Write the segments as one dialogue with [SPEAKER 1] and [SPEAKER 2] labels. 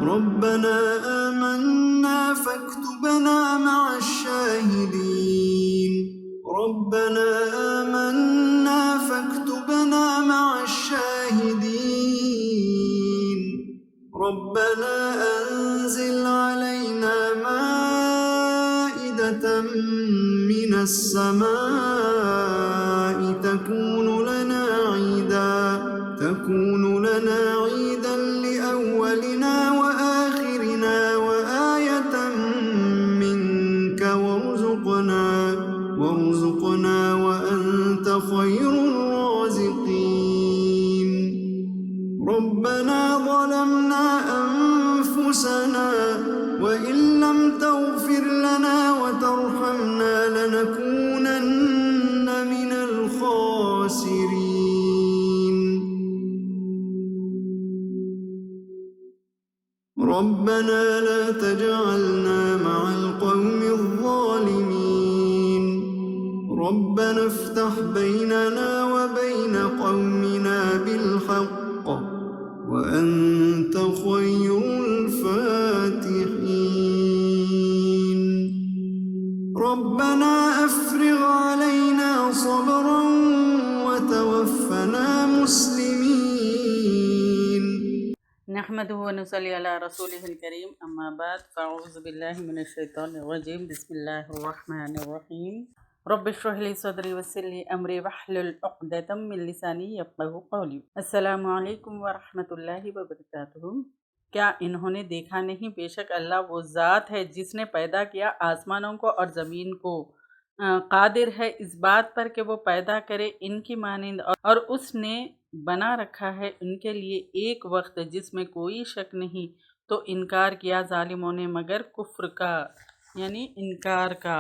[SPEAKER 1] ربنا آمنا فاكتبنا مع الشاهدين ربنا آمنا فاكتبنا مع الشاهدين ربنا أنزل علينا مائدة من السماء تكون لنا عيدا لأولنا وآخرنا وآية منك وارزقنا وأنت خير الرازقين ربنا ظلمنا أنفسنا وإن لم تغفر لنا وترحمنا لنكونن من الخاسرين ربنا لا تجعلنا مع القوم الظالمين ربنا افتح بيننا وبين قومنا بالحق وأنت خير الفاتحين ربنا أفرغ علينا صبرا وتوفنا مسلمين
[SPEAKER 2] نحمده ونصلي على رسوله الكريم اما بعد فاعوذ بالله من الشيطان الرجيم بسم الله الرحمن الرحيم رب اشرح لي صدري ويسر لي امري واحلل عقدة من لساني يفقهوا قولي السلام علیکم ورحمۃ اللہ وبرکاتہ۔ کیا انہوں نے دیکھا نہیں، بے شک اللہ وہ ذات ہے جس نے پیدا کیا آسمانوں کو اور زمین کو، قادر ہے اس بات پر کہ وہ پیدا کرے ان کی مانند، اور اس نے بنا رکھا ہے ان کے لیے ایک وقت جس میں کوئی شک نہیں۔ تو انکار کیا ظالموں نے مگر کفر کا، یعنی انکار کا۔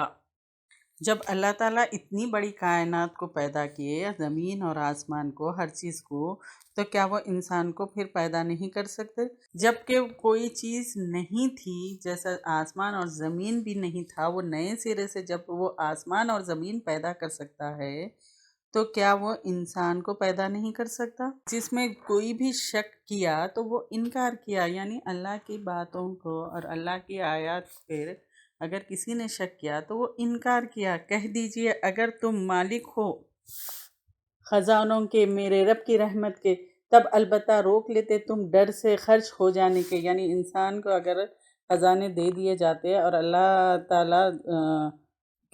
[SPEAKER 2] جب اللہ تعالیٰ اتنی بڑی کائنات کو پیدا کیے، زمین اور آسمان کو، ہر چیز کو، تو کیا وہ انسان کو پھر پیدا نہیں کر سکتے؟ جب کہ کوئی چیز نہیں تھی، جیسا آسمان اور زمین بھی نہیں تھا، وہ نئے سرے سے جب وہ آسمان اور زمین پیدا کر سکتا ہے تو کیا وہ انسان کو پیدا نہیں کر سکتا؟ جس میں کوئی بھی شک کیا تو وہ انکار کیا، یعنی اللہ کی باتوں کو اور اللہ کی آیات پر اگر کسی نے شک کیا تو وہ انکار کیا۔ کہہ دیجئے اگر تم مالک ہو خزانوں کے، میرے رب کی رحمت کے، تب البتہ روک لیتے تم ڈر سے خرچ ہو جانے کے، یعنی انسان کو اگر خزانے دے دیے جاتے اور اللہ تعالیٰ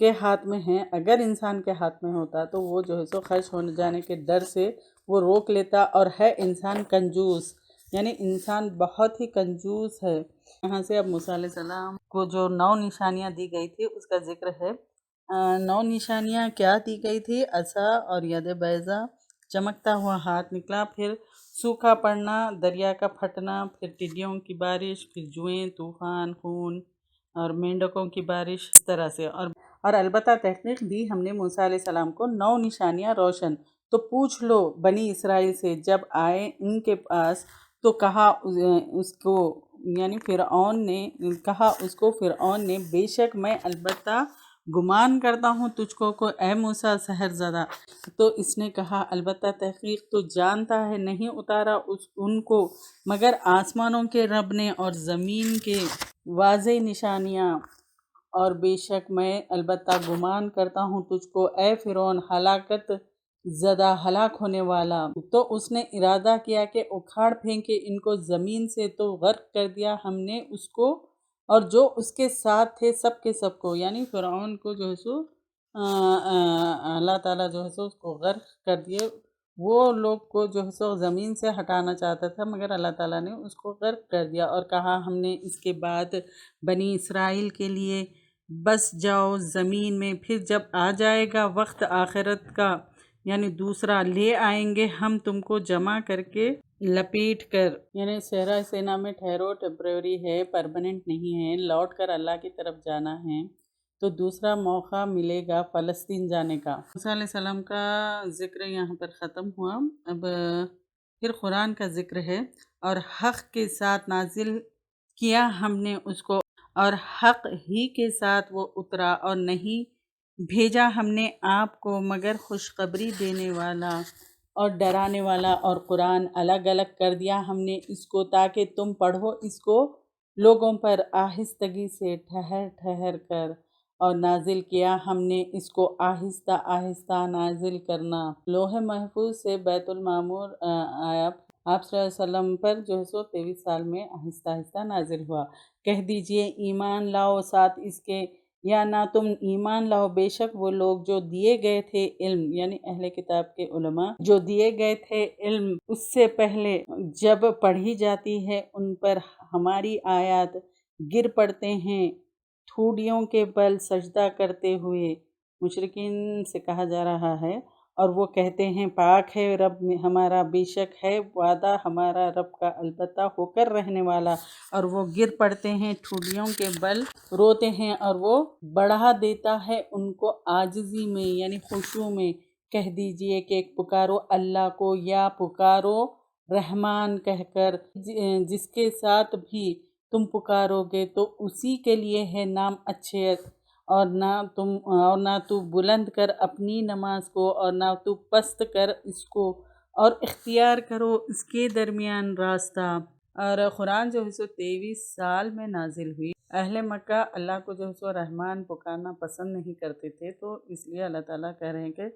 [SPEAKER 2] کے ہاتھ میں ہیں، اگر انسان کے ہاتھ میں ہوتا تو وہ جو ہے سو خرچ ہو جانے کے ڈر سے وہ روک لیتا۔ اور ہے انسان کنجوس، یعنی انسان بہت ہی کنجوس ہے۔ یہاں سے اب موسیٰ علیہ السلام کو جو 9 نشانیاں دی گئی تھی اس کا ذکر ہے۔ 9 نشانیاں کیا دی گئی تھی؟ عصا اور ید بیضا، چمکتا ہوا ہاتھ نکلا، پھر سوکھا پڑنا، دریا کا پھٹنا، پھر ٹڈیوں کی بارش، پھر جوئیں، طوفان، خون اور مینڈکوں کی بارش، اس طرح سے۔ اور البتہ تحقیق دی ہم نے موسیٰ علیہ السلام کو 9 نشانیاں روشن۔ تو پوچھ لو بنی اسرائیل سے، جب آئے ان کے پاس تو کہا اس کو، یعنی فرعون نے کہا اس کو، فرعون نے بے شک میں البتہ گمان کرتا ہوں تجھ کو اے موسیٰ سحر زدہ۔ تو اس نے کہا البتہ تحقیق تو جانتا ہے نہیں اتارا ان کو مگر آسمانوں کے رب نے اور زمین کے واضح نشانیاں، اور بے شک میں البتہ گمان کرتا ہوں تجھ کو اے فرعون ہلاکت زدہ، ہلاک ہونے والا۔ تو اس نے ارادہ کیا کہ اکھاڑ پھینکے ان کو زمین سے، تو غرق کر دیا ہم نے اس کو اور جو اس کے ساتھ تھے سب کے سب کو، یعنی فرعون کو جو ہے سو اللہ تعالیٰ جو ہے سو اس کو غرق کر دیے۔ وہ لوگ کو جو ہے سو زمین سے ہٹانا چاہتا تھا مگر اللہ تعالیٰ نے اس کو غرق کر دیا۔ اور کہا ہم نے اس کے بعد بنی اسرائیل کے لیے بس جاؤ زمین میں، پھر جب آ جائے گا وقت آخرت کا، یعنی دوسرا لے آئیں گے ہم تم کو جمع کر کے لپیٹ کر، یعنی صحرا سینا میں ٹھہرو، ٹیمپریری ہے، پرماننٹ نہیں ہے، لوٹ کر اللہ کی طرف جانا ہے، تو دوسرا موقع ملے گا فلسطین جانے کا۔ موسیٰ علیہ السلام کا ذکر یہاں پر ختم ہوا۔ اب پھر قرآن کا ذکر ہے۔ اور حق کے ساتھ نازل کیا ہم نے اس کو، اور حق ہی کے ساتھ وہ اترا، اور نہیں بھیجا ہم نے آپ کو مگر خوشخبری دینے والا اور ڈرانے والا اور قرآن الگ الگ کر دیا ہم نے اس کو تاکہ تم پڑھو اس کو لوگوں پر آہستگی سے ٹھہر ٹھہر کر، اور نازل کیا ہم نے اس کو آہستہ آہستہ نازل کرنا۔ لوح محفوظ سے بیت المعمور آپ صلی اللہ علیہ وسلم پر جو ہے سو 23 سال میں آہستہ آہستہ نازل ہوا۔ کہہ دیجئے ایمان لاؤ ساتھ اس کے، یا نہ تم ایمان لاؤ، بے شک وہ لوگ جو دیے گئے تھے علم، یعنی اہل کتاب کے علماء جو دیے گئے تھے علم اس سے پہلے جب پڑھی جاتی ہے ان پر ہماری آیات گر پڑتے ہیں ٹھوڑیوں کے بل سجدہ کرتے ہوئے۔ مشرکین سے کہا جا رہا ہے، اور وہ کہتے ہیں پاک ہے رب ہمارا، بے شک ہے وعدہ ہمارا رب کا البتہ ہو کر رہنے والا، اور وہ گر پڑتے ہیں ٹھوڑیوں کے بل، روتے ہیں، اور وہ بڑھا دیتا ہے ان کو عاجزی میں یعنی خشوع میں۔ کہہ دیجئے کہ پکارو اللہ کو یا پکارو رحمان کہہ کر، جس کے ساتھ بھی تم پکارو گے تو اسی کے لیے ہے نام اچھے، اور نہ تو بلند کر اپنی نماز کو اور نہ تو پست کر اس کو، اور اختیار کرو اس کے درمیان راستہ۔ اور قرآن جو ہے سو 23 سال میں نازل ہوئی۔ اہل مکہ اللہ کو جو ہے سو رحمان پکارنا پسند نہیں کرتے تھے، تو اس لیے اللہ تعالیٰ کہہ رہے ہیں کہ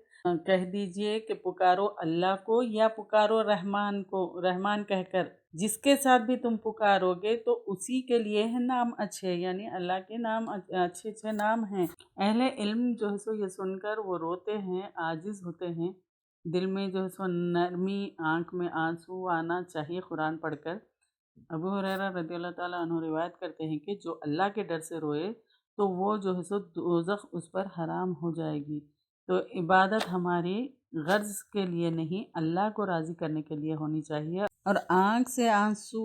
[SPEAKER 2] کہہ دیجئے کہ پکارو اللہ کو یا پکارو رحمان کو، رحمان کہہ کر جس کے ساتھ بھی تم پکارو گے تو اسی کے لیے ہے نام اچھے، یعنی اللہ کے نام اچھے اچھے نام ہیں۔ اہل علم جو ہے سو یہ سن کر وہ روتے ہیں، عاجز ہوتے ہیں، دل میں جو ہے سو نرمی، آنکھ میں آنسو آنا چاہیے قرآن پڑھ کر۔ ابو ہریرہ رضی اللہ تعالیٰ عنہ روایت کرتے ہیں کہ جو اللہ کے ڈر سے روئے تو وہ جو ہے سو دوزخ اس پر حرام ہو جائے گی۔ تو عبادت ہماری غرض کے لیے نہیں، اللہ کو راضی کرنے کے لیے ہونی چاہیے، اور آنکھ سے آنسو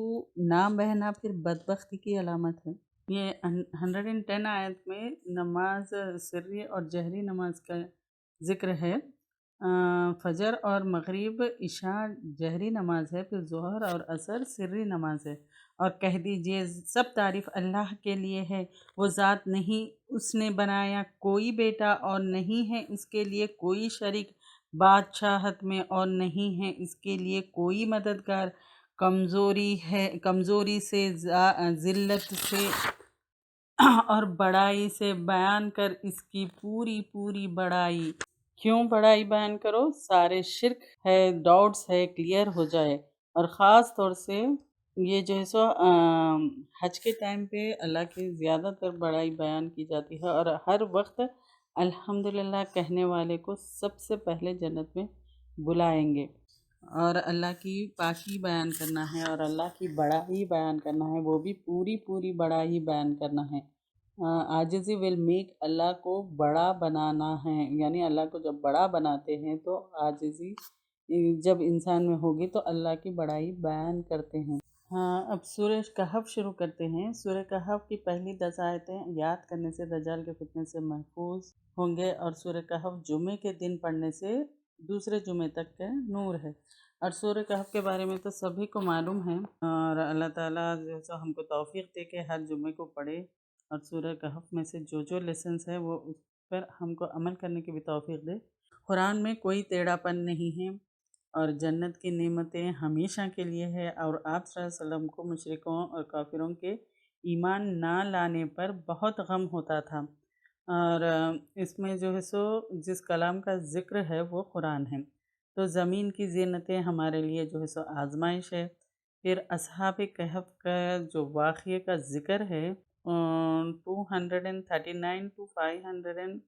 [SPEAKER 2] نہ بہنا پھر بدبختی کی علامت ہے۔ یہ 110 آیت میں نماز سری اور جہری نماز کا ذکر ہے۔ فجر اور مغرب عشاء جہری نماز ہے، پھر ظہر اور عصر سری نماز ہے۔ اور کہہ دیجئے سب تعریف اللہ کے لیے ہے، وہ ذات نہیں اس نے بنایا کوئی بیٹا، اور نہیں ہے اس کے لیے کوئی شریک بادشاہت میں، اور نہیں ہے اس کے لیے کوئی مددگار۔ کمزوری سے، ذلت سے اور بڑائی سے بیان کر اس کی پوری پوری بڑائی۔ کیوں بڑائی بیان کرو؟ سارے شرک ہے، ڈاؤٹس ہے، کلیئر ہو جائے۔ اور خاص طور سے یہ جو ہے سو حج کے ٹائم پہ اللہ کی زیادہ تر بڑائی بیان کی جاتی ہے، اور ہر وقت الحمدللہ کہنے والے کو سب سے پہلے جنت میں بلائیں گے، اور اللہ کی پاکی بیان کرنا ہے اور اللہ کی بڑائی بیان کرنا ہے، وہ بھی پوری پوری بڑائی بیان کرنا ہے۔ عاجزی ول میک، اللہ کو بڑا بنانا ہے، یعنی اللہ کو جب بڑا بناتے ہیں تو عاجزی جب انسان میں ہوگی تو اللہ کی بڑائی بیان کرتے ہیں۔ ہاں، اب سورہ کہف شروع کرتے ہیں۔ سورہ کہف کی پہلی 10 آیتیں یاد کرنے سے دجال کے فتنے سے محفوظ ہوں گے، اور سورہ کہف جمعے کے دن پڑھنے سے دوسرے جمعے تک کا نور ہے۔ اور سورہ کہف کے بارے میں تو سبھی کو معلوم ہے، اور اللہ تعالیٰ جو ہم کو توفیق دے کہ ہر جمعے کو پڑھے، اور سورہ کہف میں سے جو لیسنس ہے وہ اس پر ہم کو عمل کرنے کی بھی توفیق دے۔ قرآن میں کوئی ٹیڑھا پن نہیں ہے، اور جنت کی نعمتیں ہمیشہ کے لیے ہے، اور آپ صلی اللہ علیہ وسلم کو مشرکوں اور کافروں کے ایمان نہ لانے پر بہت غم ہوتا تھا، اور اس میں جو ہے سو جس کلام کا ذکر ہے وہ قرآن ہے۔ تو زمین کی زینتیں ہمارے لیے جو ہے سو آزمائش ہے۔ پھر اصحاب کہف کا جو واقعے کا ذکر ہے 239 to 549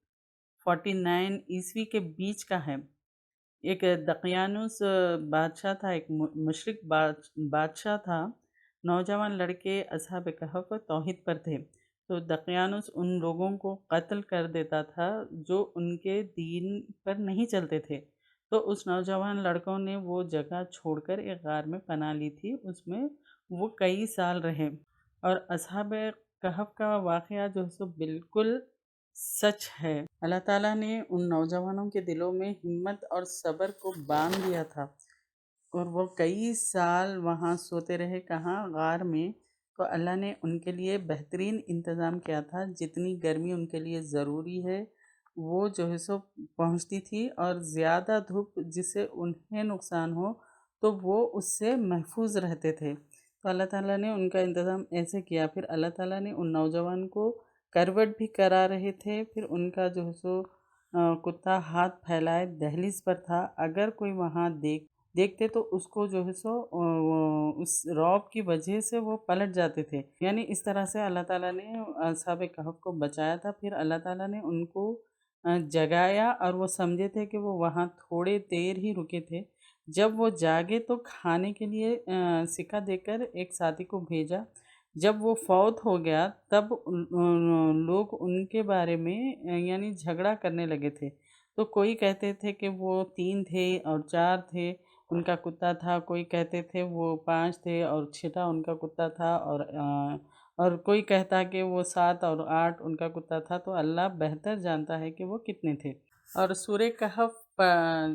[SPEAKER 2] عیسوی کے بیچ کا ہے۔ ایک دقیانوس بادشاہ تھا، ایک مشرک بادشاہ تھا۔ نوجوان لڑکے اصحاب کہف توحید پر تھے، تو دقیانوس ان لوگوں کو قتل کر دیتا تھا جو ان کے دین پر نہیں چلتے تھے۔ تو اس نوجوان لڑکوں نے وہ جگہ چھوڑ کر ایک غار میں پناہ لی تھی، اس میں وہ کئی سال رہے۔ اور اصحاب کہف کا واقعہ جو ہے سو بالکل سچ ہے۔ اللہ تعالیٰ نے ان نوجوانوں کے دلوں میں ہمت اور صبر کو باندھ دیا تھا، اور وہ کئی سال وہاں سوتے رہے۔ کہاں؟ غار میں۔ تو اللہ نے ان کے لیے بہترین انتظام کیا تھا، جتنی گرمی ان کے لیے ضروری ہے وہ جو ہے سو پہنچتی تھی، اور زیادہ دھوپ جس سے انہیں نقصان ہو تو وہ اس سے محفوظ رہتے تھے۔ تو اللہ تعالیٰ نے ان کا انتظام ایسے کیا، پھر اللہ تعالیٰ نے ان نوجوان کو کروٹ بھی کرا رہے تھے، پھر ان کا جو ہے سو کتا ہاتھ پھیلائے دہلیز پر تھا، اگر کوئی وہاں دیکھتے تو اس کو جو ہے سو اس رعب کی وجہ سے وہ پلٹ جاتے تھے۔ یعنی اس طرح سے اللہ تعالیٰ نے اصحاب کہف کو بچایا تھا۔ پھر اللہ تعالیٰ نے ان کو جگایا، اور وہ سمجھے تھے کہ وہ وہاں تھوڑے دیر ہی رکے تھے۔ جب وہ جاگے تو کھانے کے لیے سکہ دے کر ایک ساتھی کو بھیجا۔ جب وہ فوت ہو گیا تب لوگ ان کے بارے میں یعنی جھگڑا کرنے لگے تھے۔ تو کوئی کہتے تھے کہ وہ 3 تھے اور 4 تھے ان کا کتا تھا، کوئی کہتے تھے وہ 5 تھے اور 6 ان کا کتا تھا، اور کوئی کہتا کہ وہ 7 اور 8 ان کا کتا تھا۔ تو اللہ بہتر جانتا ہے کہ وہ کتنے تھے۔ اور سورہ کہف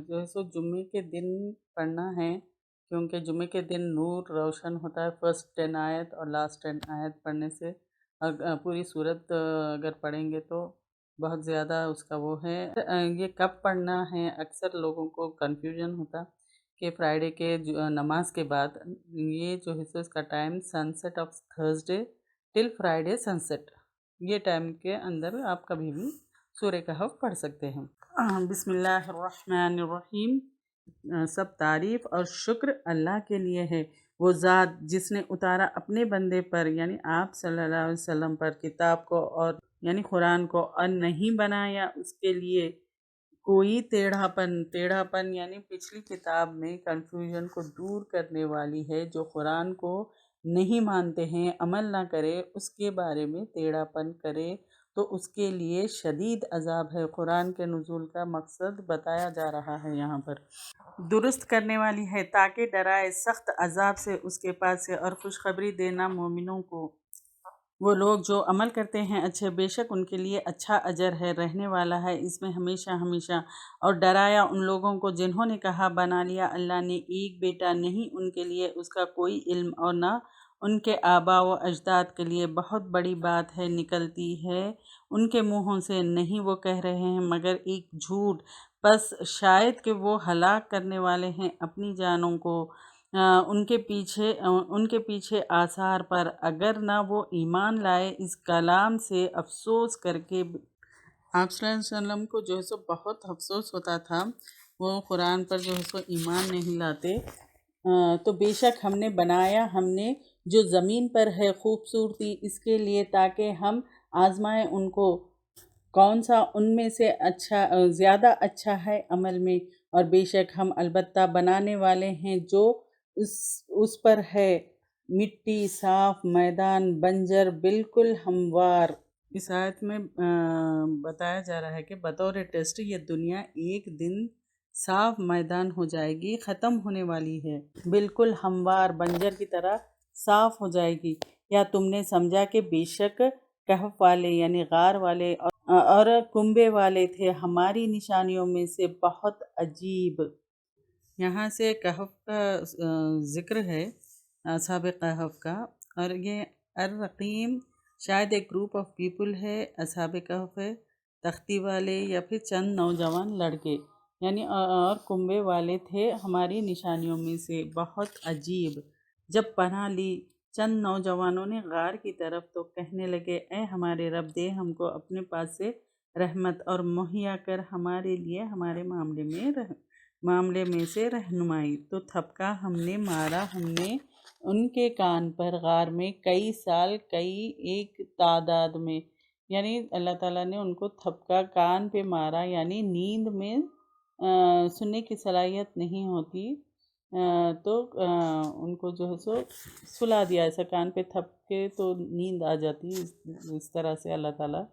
[SPEAKER 2] جو ہے سو جمعے کے دن پڑھنا ہے، کیونکہ جمعے کے دن نور روشن ہوتا ہے۔ فرسٹ 10 آیت اور لاسٹ 10 آیت پڑھنے سے، پوری صورت اگر پڑھیں گے تو بہت زیادہ اس کا وہ ہے۔ یہ کب پڑھنا ہے اکثر لوگوں کو کنفیوژن ہوتا کہ فرائیڈے کے نماز کے بعد، یہ جو ہے سو اس کا time sunset of Thursday till Friday sunset, یہ ٹائم کے اندر آپ کبھی بھی سورہ کہف پڑھ سکتے ہیں۔ بسم اللہ الرحمن الرحیم۔ سب تعریف اور شکر اللہ کے لیے ہے، وہ ذات جس نے اتارا اپنے بندے پر یعنی آپ صلی اللہ علیہ وسلم پر کتاب کو اور یعنی قرآن کو، اور نہیں بنایا اس کے لیے کوئی ٹیڑھا پن یعنی پچھلی کتاب میں کنفیوژن کو دور کرنے والی ہے۔ جو قرآن کو نہیں مانتے ہیں، عمل نہ کرے، اس کے بارے میں ٹیڑھا پن کرے تو اس کے لیے شدید عذاب ہے۔ قرآن کے نزول کا مقصد بتایا جا رہا ہے یہاں پر۔ درست کرنے والی ہے تاکہ ڈرائے سخت عذاب سے اس کے پاس سے، اور خوشخبری دینا مومنوں کو۔ وہ لوگ جو عمل کرتے ہیں اچھے، بے شک ان کے لیے اچھا اجر ہے، رہنے والا ہے اس میں ہمیشہ ہمیشہ۔ اور ڈرایا ان لوگوں کو جنہوں نے کہا بنا لیا اللہ نے ایک بیٹا، نہیں ان کے لیے اس کا کوئی علم اور نہ ان کے آباء و اجداد کے لیے، بہت بڑی بات ہے نکلتی ہے ان کے منہوں سے، نہیں وہ کہہ رہے ہیں مگر ایک جھوٹ، بس شاید کہ وہ ہلاک کرنے والے ہیں اپنی جانوں کو ان کے پیچھے آثار پر، اگر نہ وہ ایمان لائے اس کلام سے افسوس کر کے۔ آپ صلی اللہ علیہ وسلم کو جو ہے سو بہت افسوس ہوتا تھا، وہ قرآن پر جو ہے سو ایمان نہیں لاتے۔ تو بے شک ہم نے بنایا، ہم نے جو زمین پر ہے خوبصورتی اس کے لیے تاکہ ہم آزمائیں ان کو کون سا ان میں سے زیادہ اچھا ہے عمل میں، اور بے شک ہم البتہ بنانے والے ہیں جو اس پر ہے مٹی، صاف میدان، بنجر، بالکل ہموار۔ اس آیت میں بتایا جا رہا ہے کہ بطور ٹیسٹ یہ دنیا ایک دن صاف میدان ہو جائے گی، ختم ہونے والی ہے، بالکل ہموار بنجر کی طرح صاف ہو جائے گی۔ یا تم نے سمجھا کہ بے شک کہف والے یعنی غار والے اور کنبے والے تھے ہماری نشانیوں میں سے بہت عجیب۔ یہاں سے کہف کا ذکر ہے، اصحاب کہف کا، اور یہ الرقیم شاید ایک گروپ آف پیپل ہے۔ اصحاب کہف ہے تختی والے یا پھر چند نوجوان لڑکے، یعنی اور کنبے والے تھے ہماری نشانیوں میں سے بہت عجیب۔ جب پناہ لی چند نوجوانوں نے غار کی طرف تو کہنے لگے اے ہمارے رب، دے ہم کو اپنے پاس سے رحمت اور مہیا کر ہمارے لیے ہمارے معاملے میں سے رہنمائی۔ تو تھپکا ہم نے مارا ہم نے ان کے کان پر غار میں کئی سال، کئی ایک تعداد میں، یعنی اللہ تعالیٰ نے ان کو تھپکا کان پہ مارا، یعنی نیند میں سننے کی صلاحیت نہیں ہوتی تو ان کو جو ہے سو سلا دیا، ایسا کان پہ تھپ کے تو نیند آ جاتی، اس طرح سے اللہ تعالیٰ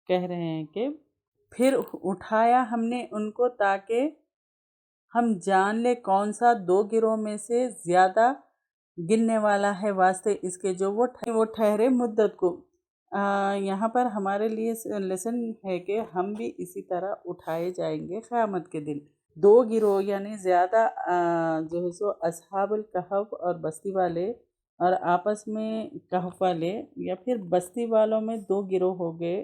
[SPEAKER 2] کہہ رہے ہیں کہ پھر اٹھایا ہم نے ان کو تاکہ ہم جان لے کون سا 2 گروہ میں سے زیادہ گننے والا ہے واسطے اس کے جو وہ ٹھہرے مدت کو۔ یہاں پر ہمارے لیے لیسن ہے کہ ہم بھی اسی طرح اٹھائے جائیں گے قیامت کے دن۔ 2 گروہ یعنی زیادہ جو ہے سو اصحاب الکہف اور بستی والے، اور آپس میں کہف والے، یا پھر بستی والوں میں 2 گروہ ہو گئے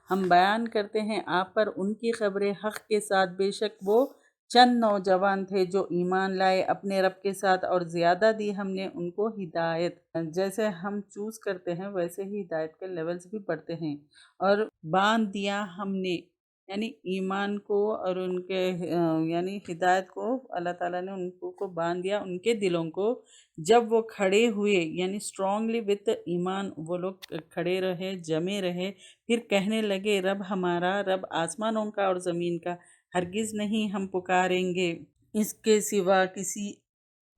[SPEAKER 2] ہم بیان کرتے ہیں آپ پر ان کی خبریں حق کے ساتھ، بے شک وہ چند نوجوان تھے جو ایمان لائے اپنے رب کے ساتھ، اور زیادہ دی ہم نے ان کو ہدایت۔ جیسے ہم چوز کرتے ہیں ویسے ہی ہدایت کے لیولز بھی بڑھتے ہیں۔ اور باندھ دیا ہم نے، یعنی ایمان کو اور ان کے یعنی ہدایت کو اللہ تعالیٰ نے ان کو باندھ دیا ان کے دلوں کو، جب وہ کھڑے ہوئے، یعنی اسٹرانگلی وتھ ایمان وہ لوگ کھڑے رہے، جمے رہے، پھر کہنے لگے رب ہمارا، رب آسمانوں کا اور زمین کا، ہرگز نہیں ہم پکاریں گے اس کے سوا کسی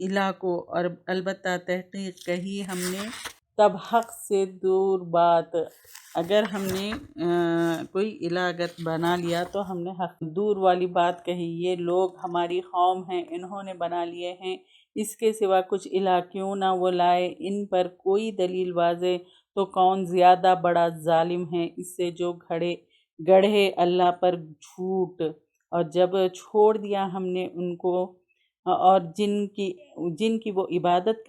[SPEAKER 2] الہ کو، اور البتہ تحقیق کہی ہم نے تب حق سے دور بات۔ اگر ہم نے کوئی الہ اگر بنا لیا تو ہم نے حق دور والی بات کہی۔ یہ لوگ ہماری قوم ہیں، انہوں نے بنا لیے ہیں اس کے سوا کچھ الہ، کیوں نہ وہ لائے ان پر کوئی دلیل واضح، تو کون زیادہ بڑا ظالم ہے اس سے جو گڑھے اللہ پر جھوٹ۔ اور جب چھوڑ دیا ہم نے ان کو اور جن کی وہ عبادت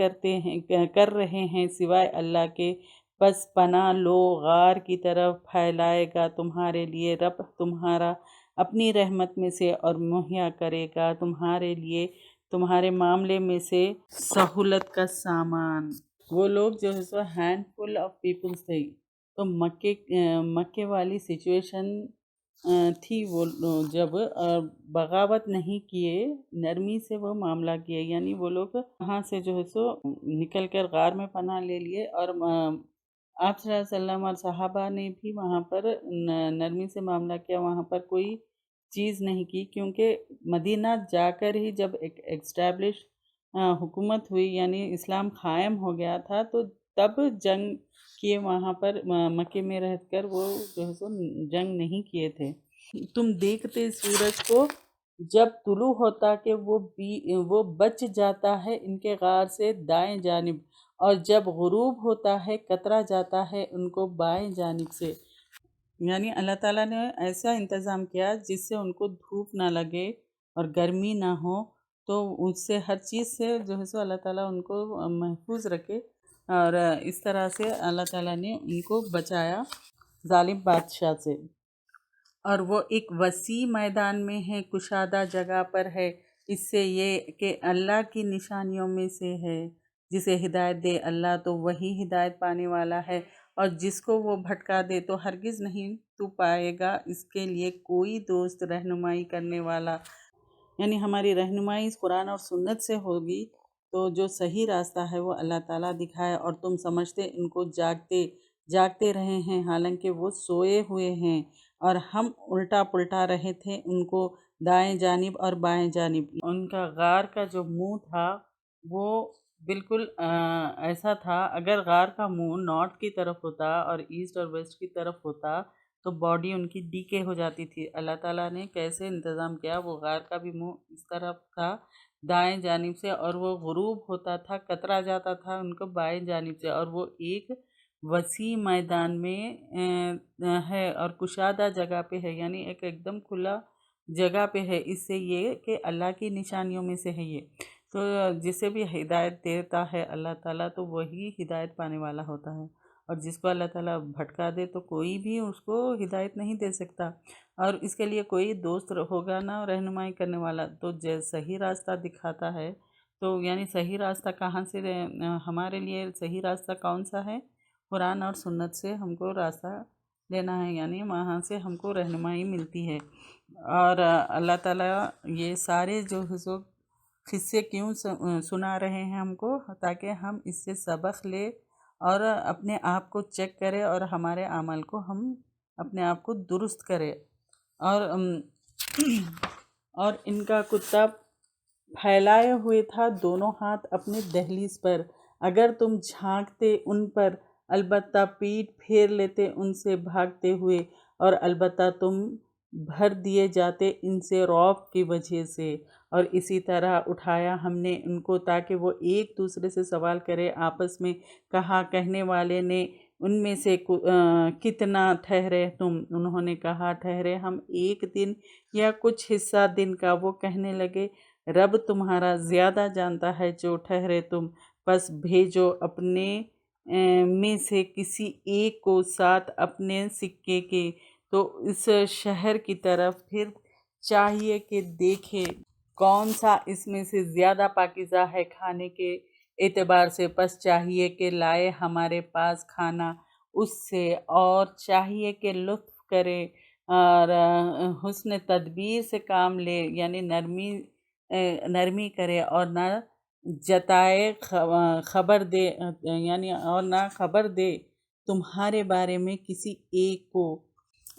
[SPEAKER 2] کر رہے ہیں سوائے اللہ کے، بس پناہ لو غار کی طرف، پھیلائے گا تمہارے لیے رب تمہارا اپنی رحمت میں سے، اور مہیا کرے گا تمہارے لیے تمہارے معاملے میں سے سہولت کا سامان۔ وہ لوگ جو ہے سو ہینڈ فل آف پیپلز تھے، تو مکے والی سچویشن تھی، وہ جب بغاوت نہیں کیے، نرمی سے وہ معاملہ کیے، یعنی وہ لوگ وہاں سے جو ہے سو نکل کر غار میں پناہ لے لیے، اور آپ صلی اللہ علیہ وسلم اور صحابہ نے بھی وہاں پر نرمی سے معاملہ کیا، وہاں پر کوئی چیز نہیں کی، کیونکہ مدینہ جا کر ہی جب ایک ایکسٹیبلش حکومت ہوئی، یعنی اسلام قائم ہو گیا تھا، تو تب جنگ کیے، وہاں پر مکے میں رہ کر وہ جو ہے سو جنگ نہیں کیے تھے۔ تم دیکھتے سورج کو جب طلوع ہوتا کہ وہ بچ جاتا ہے ان کے غار سے دائیں جانب، اور جب غروب ہوتا ہے کترا جاتا ہے ان کو بائیں جانب سے۔ یعنی اللہ تعالیٰ نے ایسا انتظام کیا جس سے ان کو دھوپ نہ لگے اور گرمی نہ ہو، تو اس سے ہر چیز سے جو ہے سو اللہ تعالیٰ ان کو محفوظ رکھے، اور اس طرح سے اللہ تعالیٰ نے ان کو بچایا ظالم بادشاہ سے۔ اور وہ ایک وسیع میدان میں ہے، کشادہ جگہ پر ہے، اس سے یہ کہ اللہ کی نشانیوں میں سے ہے، جسے ہدایت دے اللہ تو وہی ہدایت پانے والا ہے، اور جس کو وہ بھٹکا دے تو ہرگز نہیں تو پائے گا اس کے لیے کوئی دوست رہنمائی کرنے والا۔ یعنی ہماری رہنمائی اس قرآن اور سنت سے ہوگی تو جو صحیح راستہ ہے وہ اللہ تعالیٰ دکھائے، اور تم سمجھتے ان کو جاگتے رہے ہیں حالانکہ وہ سوئے ہوئے ہیں، اور ہم الٹا پلٹا رہے تھے ان کو دائیں جانب اور بائیں جانب۔ ان کا غار کا جو منہ تھا وہ بالکل ایسا تھا، اگر غار کا منہ نارتھ کی طرف ہوتا اور ایسٹ اور ویسٹ کی طرف ہوتا تو باڈی ان کی ڈیکے ہو جاتی تھی۔ اللہ تعالیٰ نے کیسے انتظام کیا، وہ غار کا بھی منہ اس طرف تھا دائیں جانب سے، اور وہ غروب ہوتا تھا کترا جاتا تھا ان کو بائیں جانب سے، اور وہ ایک وسیع میدان میں ہے اور کشادہ جگہ پہ ہے، یعنی ایک دم کھلا جگہ پہ ہے۔ اس سے یہ کہ اللہ کی نشانیوں میں سے ہے یہ، تو جسے بھی ہدایت دیتا ہے اللہ تعالیٰ تو وہی ہدایت پانے والا ہوتا ہے، اور جس کو اللہ تعالیٰ بھٹکا دے تو کوئی بھی اس کو ہدایت نہیں دے سکتا، اور اس کے لیے کوئی دوست ہوگا نہ رہنمائی کرنے والا۔ تو صحیح راستہ دکھاتا ہے، تو یعنی صحیح راستہ کہاں سے، ہمارے لیے صحیح راستہ کون سا ہے؟ قرآن اور سنت سے ہم کو راستہ لینا ہے، یعنی وہاں سے ہم کو رہنمائی ملتی ہے۔ اور اللہ تعالیٰ یہ سارے جو قصے کیوں سنا رہے ہیں ہم کو، تاکہ ہم اس سے سبق لے اور اپنے آپ کو چیک کرے، اور ہمارے اعمال کو ہم اپنے آپ کو درست کرے۔ اور ان کا کتا پھیلائے ہوئے تھا دونوں ہاتھ اپنے دہلیز پر، اگر تم جھانکتے ان پر، البتہ پیٹ پھیر لیتے ان سے بھاگتے ہوئے، اور البتہ تم بھر دیے جاتے ان سے رعب کی وجہ سے۔ اور اسی طرح اٹھایا ہم نے ان کو تاکہ وہ ایک دوسرے سے سوال کرے آپس میں، کہا کہنے والے نے ان میں سے کتنا ٹھہرے تم؟ انہوں نے کہا ٹھہرے ہم ایک دن یا کچھ حصہ دن کا۔ وہ کہنے لگے رب تمہارا زیادہ جانتا ہے جو ٹھہرے تم، پس بھیجو اپنے میں سے کسی ایک کو ساتھ اپنے سکے کے، تو اس شہر کی طرف پھر چاہیے کہ دیکھے کون سا اس میں سے زیادہ پاکیزہ ہے کھانے کے اعتبار سے، پس چاہیے کہ لائے ہمارے پاس کھانا اس سے، اور چاہیے کہ لطف کرے اور حسن تدبیر سے کام لے، یعنی نرمی کرے اور نہ جتائے خبر دے، یعنی اور نہ خبر دے تمہارے بارے میں کسی ایک کو۔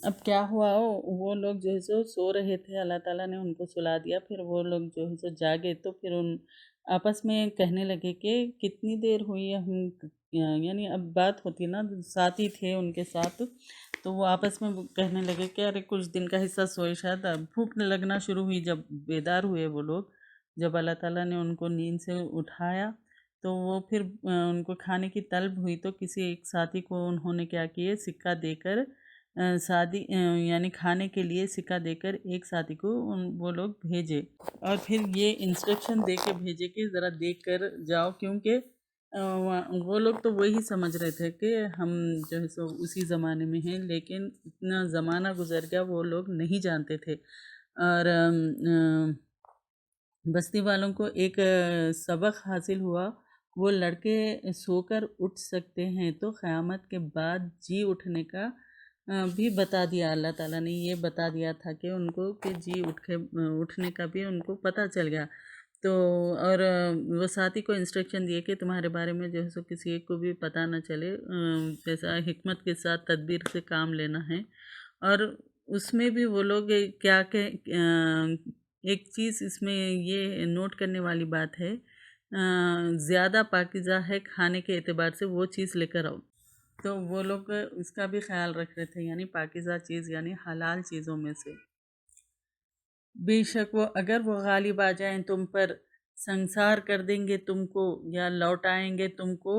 [SPEAKER 2] اب کیا ہوا، وہ لوگ جو ہے سو رہے تھے، اللہ تعالیٰ نے ان کو سلا دیا، پھر وہ لوگ جو ہے جاگے تو پھر ان آپس میں کہنے لگے کہ کتنی دیر ہوئی ہے ہم، یعنی اب بات ہوتی نا، ساتھی تھے ان کے ساتھ، تو وہ آپس میں کہنے لگے کہ ارے کچھ دن کا حصہ سوئے، شاید بھوک لگنا شروع ہوئی جب بیدار ہوئے وہ لوگ، جب اللہ تعالیٰ نے ان کو نیند سے اٹھایا تو وہ پھر ان کو کھانے کی طلب ہوئی، تو کسی ایک ساتھی کو انہوں نے کیا کیے، سکہ دے کر یعنی کھانے کے لیے سکہ دے کر ایک ساتھی کو وہ لوگ بھیجے، اور پھر یہ انسٹرکشن دے کے بھیجے کہ ذرا دیکھ کر جاؤ، کیونکہ وہ لوگ تو وہی سمجھ رہے تھے کہ ہم جو ہے سو اسی زمانے میں ہیں، لیکن اتنا زمانہ گزر گیا وہ لوگ نہیں جانتے تھے۔ اور بستی والوں کو ایک سبق حاصل ہوا، وہ لڑکے سو کر اٹھ سکتے ہیں تو قیامت کے بعد جی اٹھنے کا بھی بتا دیا، اللہ تعالیٰ نے یہ بتا دیا تھا کہ ان کو کہ جی اٹھنے کا بھی ان کو پتہ چل گیا۔ تو اور وہ ساتھی کو انسٹرکشن دیے کہ تمہارے بارے میں جو ہے سو کسی ایک کو بھی پتہ نہ چلے، جیسا حکمت کے ساتھ تدبیر سے کام لینا ہے۔ اور اس میں بھی وہ لوگ کیا کہ ایک چیز اس میں یہ نوٹ کرنے والی بات ہے، زیادہ پاکیزہ ہے کھانے کے اعتبار سے وہ چیز لے کر آؤ، تو وہ لوگ اس کا بھی خیال رکھ رہے تھے، یعنی پاکیزہ چیز یعنی حلال چیزوں میں سے۔ بے شک اگر وہ غالب آ جائیں تم پر، سنسار کر دیں گے تم کو یا لوٹائیں گے تم کو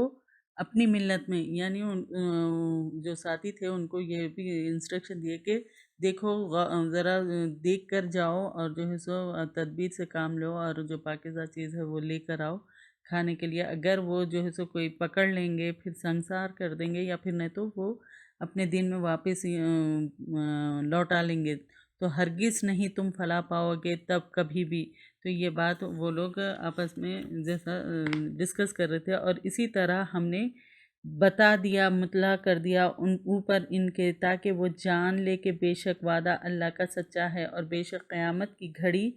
[SPEAKER 2] اپنی ملت میں، یعنی جو ساتھی تھے ان کو یہ بھی انسٹرکشن دیے کہ دیکھو ذرا دیکھ کر جاؤ اور جو ہے سو تدبیر سے کام لو، اور جو پاکیزہ چیز ہے وہ لے کر آؤ کھانے کے لیے۔ اگر وہ جو ہے سو کوئی پکڑ لیں گے پھر سنسار کر دیں گے، یا پھر نہیں تو وہ اپنے دین میں واپس لوٹا لیں گے، تو ہرگز نہیں تم فلاح پاؤ گے تب کبھی بھی۔ تو یہ بات وہ لوگ آپس میں جیسا ڈسکس کر رہے تھے، اور اسی طرح ہم نے بتا دیا، مطلع کر دیا ان اوپر ان کے، تاکہ وہ جان لے کہ بے شک وعدہ اللہ کا سچا ہے، اور بے شک قیامت کی گھڑی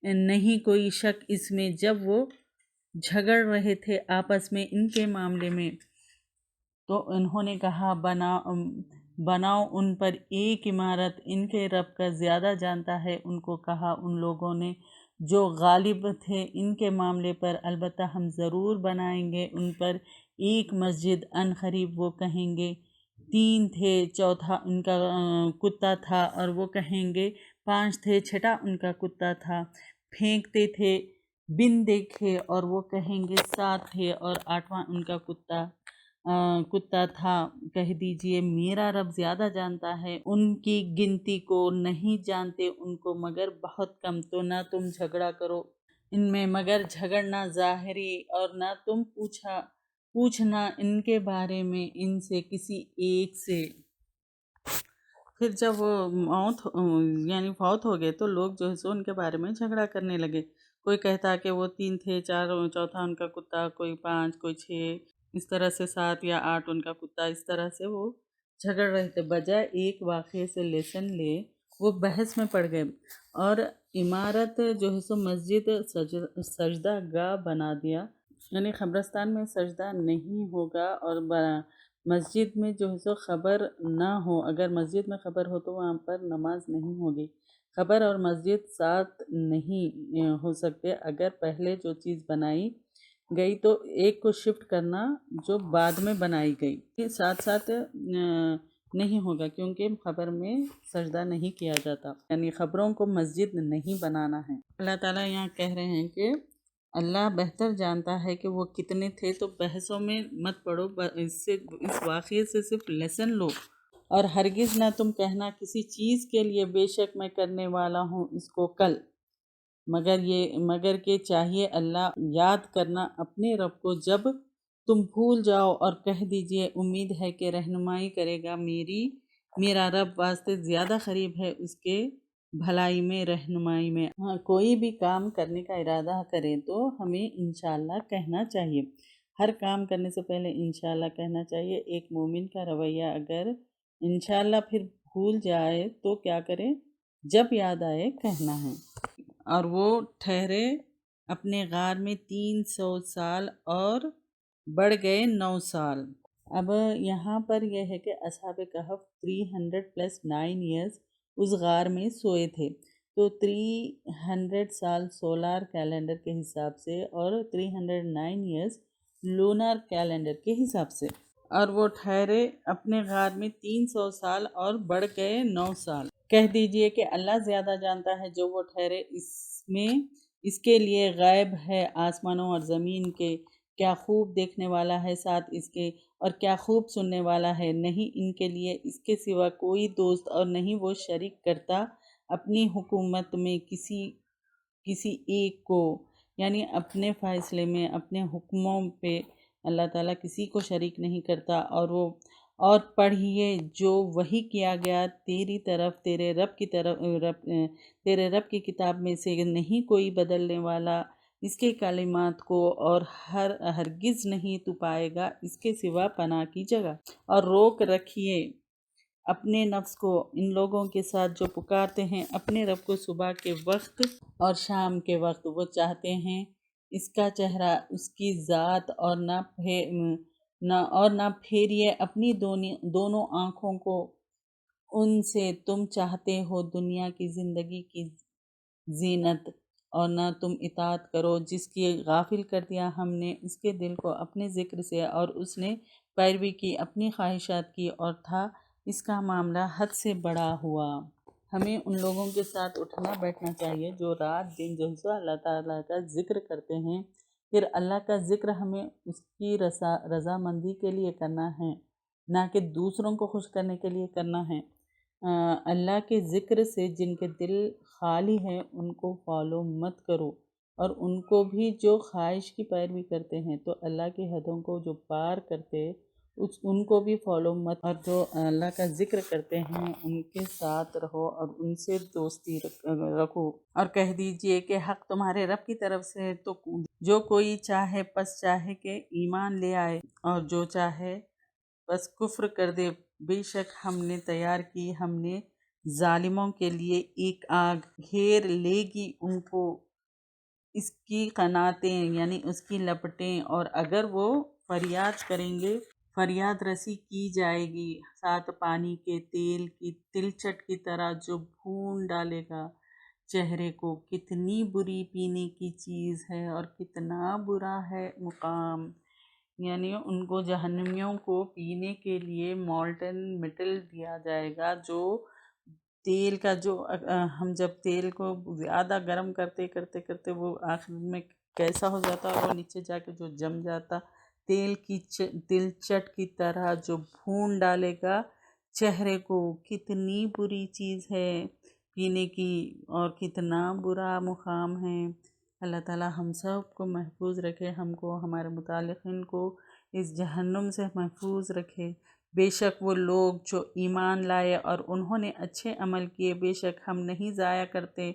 [SPEAKER 2] نہیں کوئی شک اس میں۔ جب وہ جھگڑ رہے تھے آپس میں ان کے معاملے میں، تو انہوں نے کہا بناؤ ان پر ایک عمارت، ان کے رب کا زیادہ جانتا ہے۔ ان کو کہا ان لوگوں نے جو غالب تھے ان کے معاملے پر، البتہ ہم ضرور بنائیں گے ان پر ایک مسجد، ان قریب وہ کہیں گے 3 تھے، چوتھا ان کا کتا تھا، اور وہ کہیں گے 5 تھے، چھٹا ان کا کتا تھا، پھینکتے تھے بن دیکھے، اور وہ کہیں گے 7 تھے، اور 8واں ان کا کتا تھا۔ کہہ دیجئے میرا رب زیادہ جانتا ہے، ان کی گنتی کو نہیں جانتے ان کو مگر بہت کم، تو نہ تم جھگڑا کرو ان میں مگر جھگڑنا ظاہری، اور نہ تم پوچھنا ان کے بارے میں ان سے کسی ایک سے۔ پھر جب وہ یعنی فوت ہو گئے تو لوگ جو ہے سو ان کے بارے میں جھگڑا کرنے لگے، کوئی کہتا کہ وہ 3 تھے، چوتھا ان کا کتا، کوئی 5، کوئی 6، اس طرح سے 7 یا 8 ان کا کتا، اس طرح سے وہ جھگڑ رہے تھے۔ بجائے ایک واقعے سے لیسن لے وہ بحث میں پڑ گئے، اور عمارت جو ہے سو مسجد سجدہ گاہ بنا دیا، یعنی قبرستان میں سجدہ نہیں ہوگا، اور مسجد میں جو ہے سو خبر نہ ہو، اگر مسجد میں خبر ہو تو وہاں پر نماز نہیں ہوگی۔ خبر اور مسجد ساتھ نہیں ہو سکتے، اگر پہلے جو چیز بنائی گئی تو ایک کو شفٹ کرنا جو بعد میں بنائی گئی ساتھ ساتھ نہیں ہوگا، کیونکہ خبر میں سجدہ نہیں کیا جاتا، یعنی خبروں کو مسجد نہیں بنانا ہے۔ اللہ تعالیٰ یہاں کہہ رہے ہیں کہ اللہ بہتر جانتا ہے کہ وہ کتنے تھے، تو بحثوں میں مت پڑو، اس واقعے سے صرف لیسن لو، اور ہرگز نہ تم کہنا کسی چیز کے لیے بے شک میں کرنے والا ہوں اس کو کل، مگر کہ چاہیے اللہ یاد کرنا اپنے رب کو جب تم بھول جاؤ، اور کہہ دیجئے امید ہے کہ رہنمائی کرے گا میری میرا رب واسطے زیادہ قریب ہے اس کے بھلائی میں رہنمائی میں۔ ہاں، کوئی بھی کام کرنے کا ارادہ کریں تو ہمیں انشاءاللہ کہنا چاہیے۔ ہر کام کرنے سے پہلے انشاءاللہ کہنا چاہیے۔ ایک مومن کا رویہ اگر انشاءاللہ پھر بھول جائے تو کیا کرے؟ جب یاد آئے کہنا ہے۔ اور وہ ٹھہرے اپنے غار میں 300 سال اور بڑھ گئے 9 سال۔ اب یہاں پر یہ ہے کہ اصحاب کہف 300+9 ایئرز اس غار میں سوئے تھے، تو 300 سال سولار کیلنڈر کے حساب سے اور 309 ایئرز لونار کیلنڈر کے حساب سے، اور وہ ٹھہرے اپنے غار میں 300 سال اور بڑھ گئے 9 سال۔ کہہ دیجئے کہ اللہ زیادہ جانتا ہے جو وہ ٹھہرے اس میں، اس کے لیے غائب ہے آسمانوں اور زمین کے، کیا خوب دیکھنے والا ہے ساتھ اس کے، اور کیا خوب سننے والا ہے۔ نہیں ان کے لیے اس کے سوا کوئی دوست اور نہیں وہ شریک کرتا اپنی حکومت میں کسی ایک کو، یعنی اپنے فیصلے میں، اپنے حکموں پہ اللہ تعالیٰ کسی کو شریک نہیں کرتا۔ اور پڑھیے جو وحی کیا گیا تیری طرف تیرے رب کی کتاب میں سے نہیں کوئی بدلنے والا اس کے کلمات کو، اور ہرگز نہیں تو پائے گا اس کے سوا پناہ کی جگہ۔ اور روک رکھیے اپنے نفس کو ان لوگوں کے ساتھ جو پکارتے ہیں اپنے رب کو صبح کے وقت اور شام کے وقت، وہ چاہتے ہیں اس کا چہرہ، اس کی ذات، اور نہ پھیریے اپنی دونوں آنکھوں کو ان سے، تم چاہتے ہو دنیا کی زندگی کی زینت، اور نہ تم اطاعت کرو جس کی غافل کر دیا ہم نے اس کے دل کو اپنے ذکر سے، اور اس نے پیروی کی اپنی خواہشات کی، اور تھا اس کا معاملہ حد سے بڑا ہوا۔ ہمیں ان لوگوں کے ساتھ اٹھنا بیٹھنا چاہیے جو رات دن جو ہے اللہ تعالیٰ کا ذکر کرتے ہیں۔ پھر اللہ کا ذکر ہمیں اس کی رضامندی کے لیے کرنا ہے، نہ کہ دوسروں کو خوش کرنے کے لیے کرنا ہے۔ اللہ کے ذکر سے جن کے دل خالی ہیں ان کو فالو مت کرو، اور ان کو بھی جو خواہش کی پیروی کرتے ہیں، تو اللہ کی حدوں کو جو پار کرتے ان کو بھی فالو مت، اور جو اللہ کا ذکر کرتے ہیں ان کے ساتھ رہو اور ان سے دوستی رکھو۔ اور کہہ دیجئے کہ حق تمہارے رب کی طرف سے ہے، تو جو کوئی چاہے پس چاہے کہ ایمان لے آئے، اور جو چاہے بس کفر کر دے۔ بے شک ہم نے تیار کی ہم نے ظالموں کے لیے ایک آگ، گھیر لے گی ان کو اس کی قناتیں، یعنی اس کی لپٹیں، اور اگر وہ فریاد کریں گے فریاد رسی کی جائے گی، ساتھ پانی کے تیل کی تلچٹ کی طرح جو بھون ڈالے گا چہرے کو۔ کتنی بری پینے کی چیز ہے اور کتنا برا ہے مقام، یعنی ان کو جہنمیوں کو پینے کے لیے مولٹن میٹل دیا جائے گا، جو تیل کا جو ہم جب تیل کو زیادہ گرم کرتے کرتے کرتے وہ آخر میں کیسا ہو جاتا اور وہ نیچے جا کے جو جم جاتا، تیل کی تلچٹ کی طرح جو بھون ڈالے گا چہرے کو۔ کتنی بری چیز ہے پینے کی، اور کتنا برا مقام ہے۔ اللہ تعالیٰ ہم سب کو محفوظ رکھے، ہم کو ہمارے متعلقین کو اس جہنم سے محفوظ رکھے۔ بے شک وہ لوگ جو ایمان لائے اور انہوں نے اچھے عمل کیے، بے شک ہم نہیں ضائع کرتے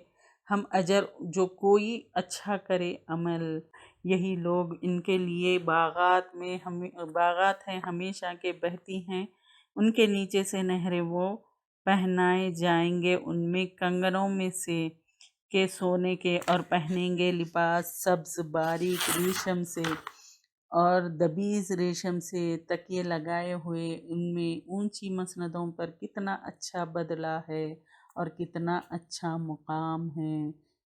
[SPEAKER 2] ہم اجر جو کوئی اچھا کرے عمل۔ یہی لوگ ان کے لیے باغات ہیں ہمیشہ کے بہتی ہیں ان کے نیچے سے نہریں، وہ پہنائے جائیں گے ان میں کنگنوں میں سے کے سونے کے، اور پہنیں گے لباس سبز باریک ریشم سے اور دبیز ریشم سے، تکیے لگائے ہوئے ان میں اونچی مسندوں پر۔ کتنا اچھا بدلہ ہے اور کتنا اچھا مقام ہے۔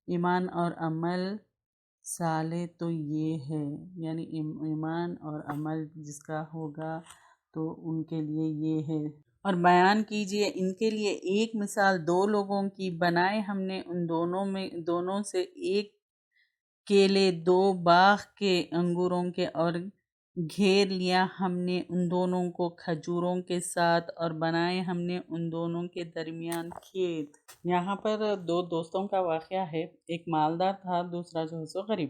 [SPEAKER 2] ایمان اور عمل صالح تو یہ ہے، یعنی ایمان اور عمل جس کا ہوگا تو ان کے لیے یہ ہے۔ اور بیان کیجئے ان کے لیے ایک مثال دو لوگوں کی، بنائے ہم نے ان دونوں سے ایک کیلے دو باغ کے انگوروں کے، اور گھیر لیا ہم نے ان دونوں کو کھجوروں کے ساتھ، اور بنائے ہم نے ان دونوں کے درمیان کھیت۔ یہاں پر دو دوستوں کا واقعہ ہے، ایک مالدار تھا دوسرا جو ہے سو غریب۔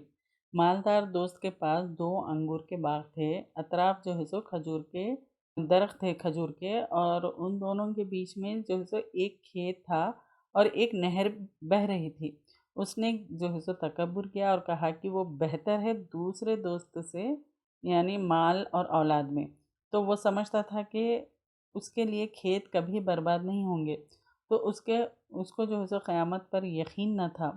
[SPEAKER 2] مالدار دوست کے پاس 2 انگور کے باغ تھے، اطراف جو ہے سو کھجور کے درخت تھے کھجور کے، اور ان دونوں کے بیچ میں جو ہے سو ایک کھیت تھا اور ایک نہر بہہ رہی تھی۔ اس نے جو ہے سو تکبر کیا اور کہا کہ وہ بہتر ہے دوسرے دوست سے، یعنی مال اور اولاد میں۔ تو وہ سمجھتا تھا کہ اس کے لیے کھیت کبھی برباد نہیں ہوں گے، تو اس کو جو ہے سو قیامت پر یقین نہ تھا۔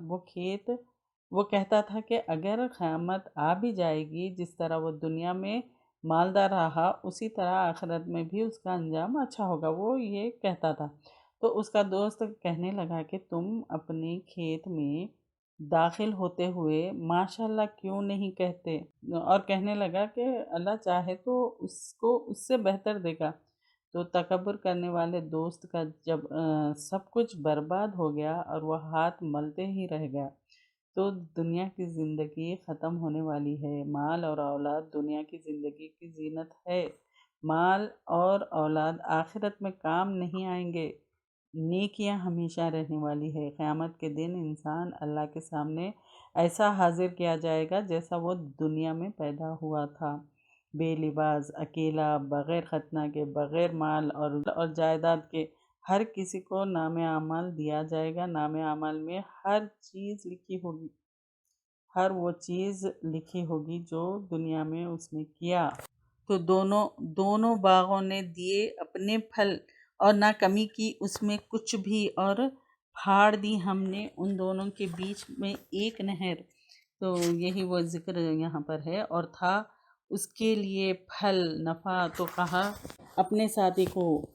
[SPEAKER 2] وہ کہتا تھا کہ اگر قیامت آ بھی جائے گی، جس طرح وہ دنیا میں مالدار رہا اسی طرح آخرت میں بھی اس کا انجام اچھا ہوگا، وہ یہ کہتا تھا۔ تو اس کا دوست کہنے لگا کہ تم اپنے کھیت میں داخل ہوتے ہوئے ماشاءاللہ کیوں نہیں کہتے، اور کہنے لگا کہ اللہ چاہے تو اس کو اس سے بہتر دے گا۔ تو تکبر کرنے والے دوست کا جب سب کچھ برباد ہو گیا اور وہ ہاتھ ملتے ہی رہ گیا، تو دنیا کی زندگی ختم ہونے والی ہے۔ مال اور اولاد دنیا کی زندگی کی زینت ہے۔ مال اور اولاد آخرت میں کام نہیں آئیں گے، نیکیاں ہمیشہ رہنے والی ہے۔ قیامت کے دن انسان اللہ کے سامنے ایسا حاضر کیا جائے گا جیسا وہ دنیا میں پیدا ہوا تھا، بے لباس، اکیلا، بغیر ختنہ کے، بغیر مال اور جائیداد کے۔ ہر کسی کو نام اعمال دیا جائے گا۔ نام اعمال میں ہر چیز لکھی ہوگی، ہر وہ چیز لکھی ہوگی جو دنیا میں اس نے کیا۔ تو دونوں باغوں نے دیے اپنے پھل اور نہ کمی کی اس میں کچھ بھی، اور پھاڑ دی ہم نے ان دونوں کے بیچ میں ایک نہر۔ تو یہی وہ ذکر یہاں پر ہے۔ اور تھا اس کے لیے پھل نفع، تو کہا اپنے ساتھی کو،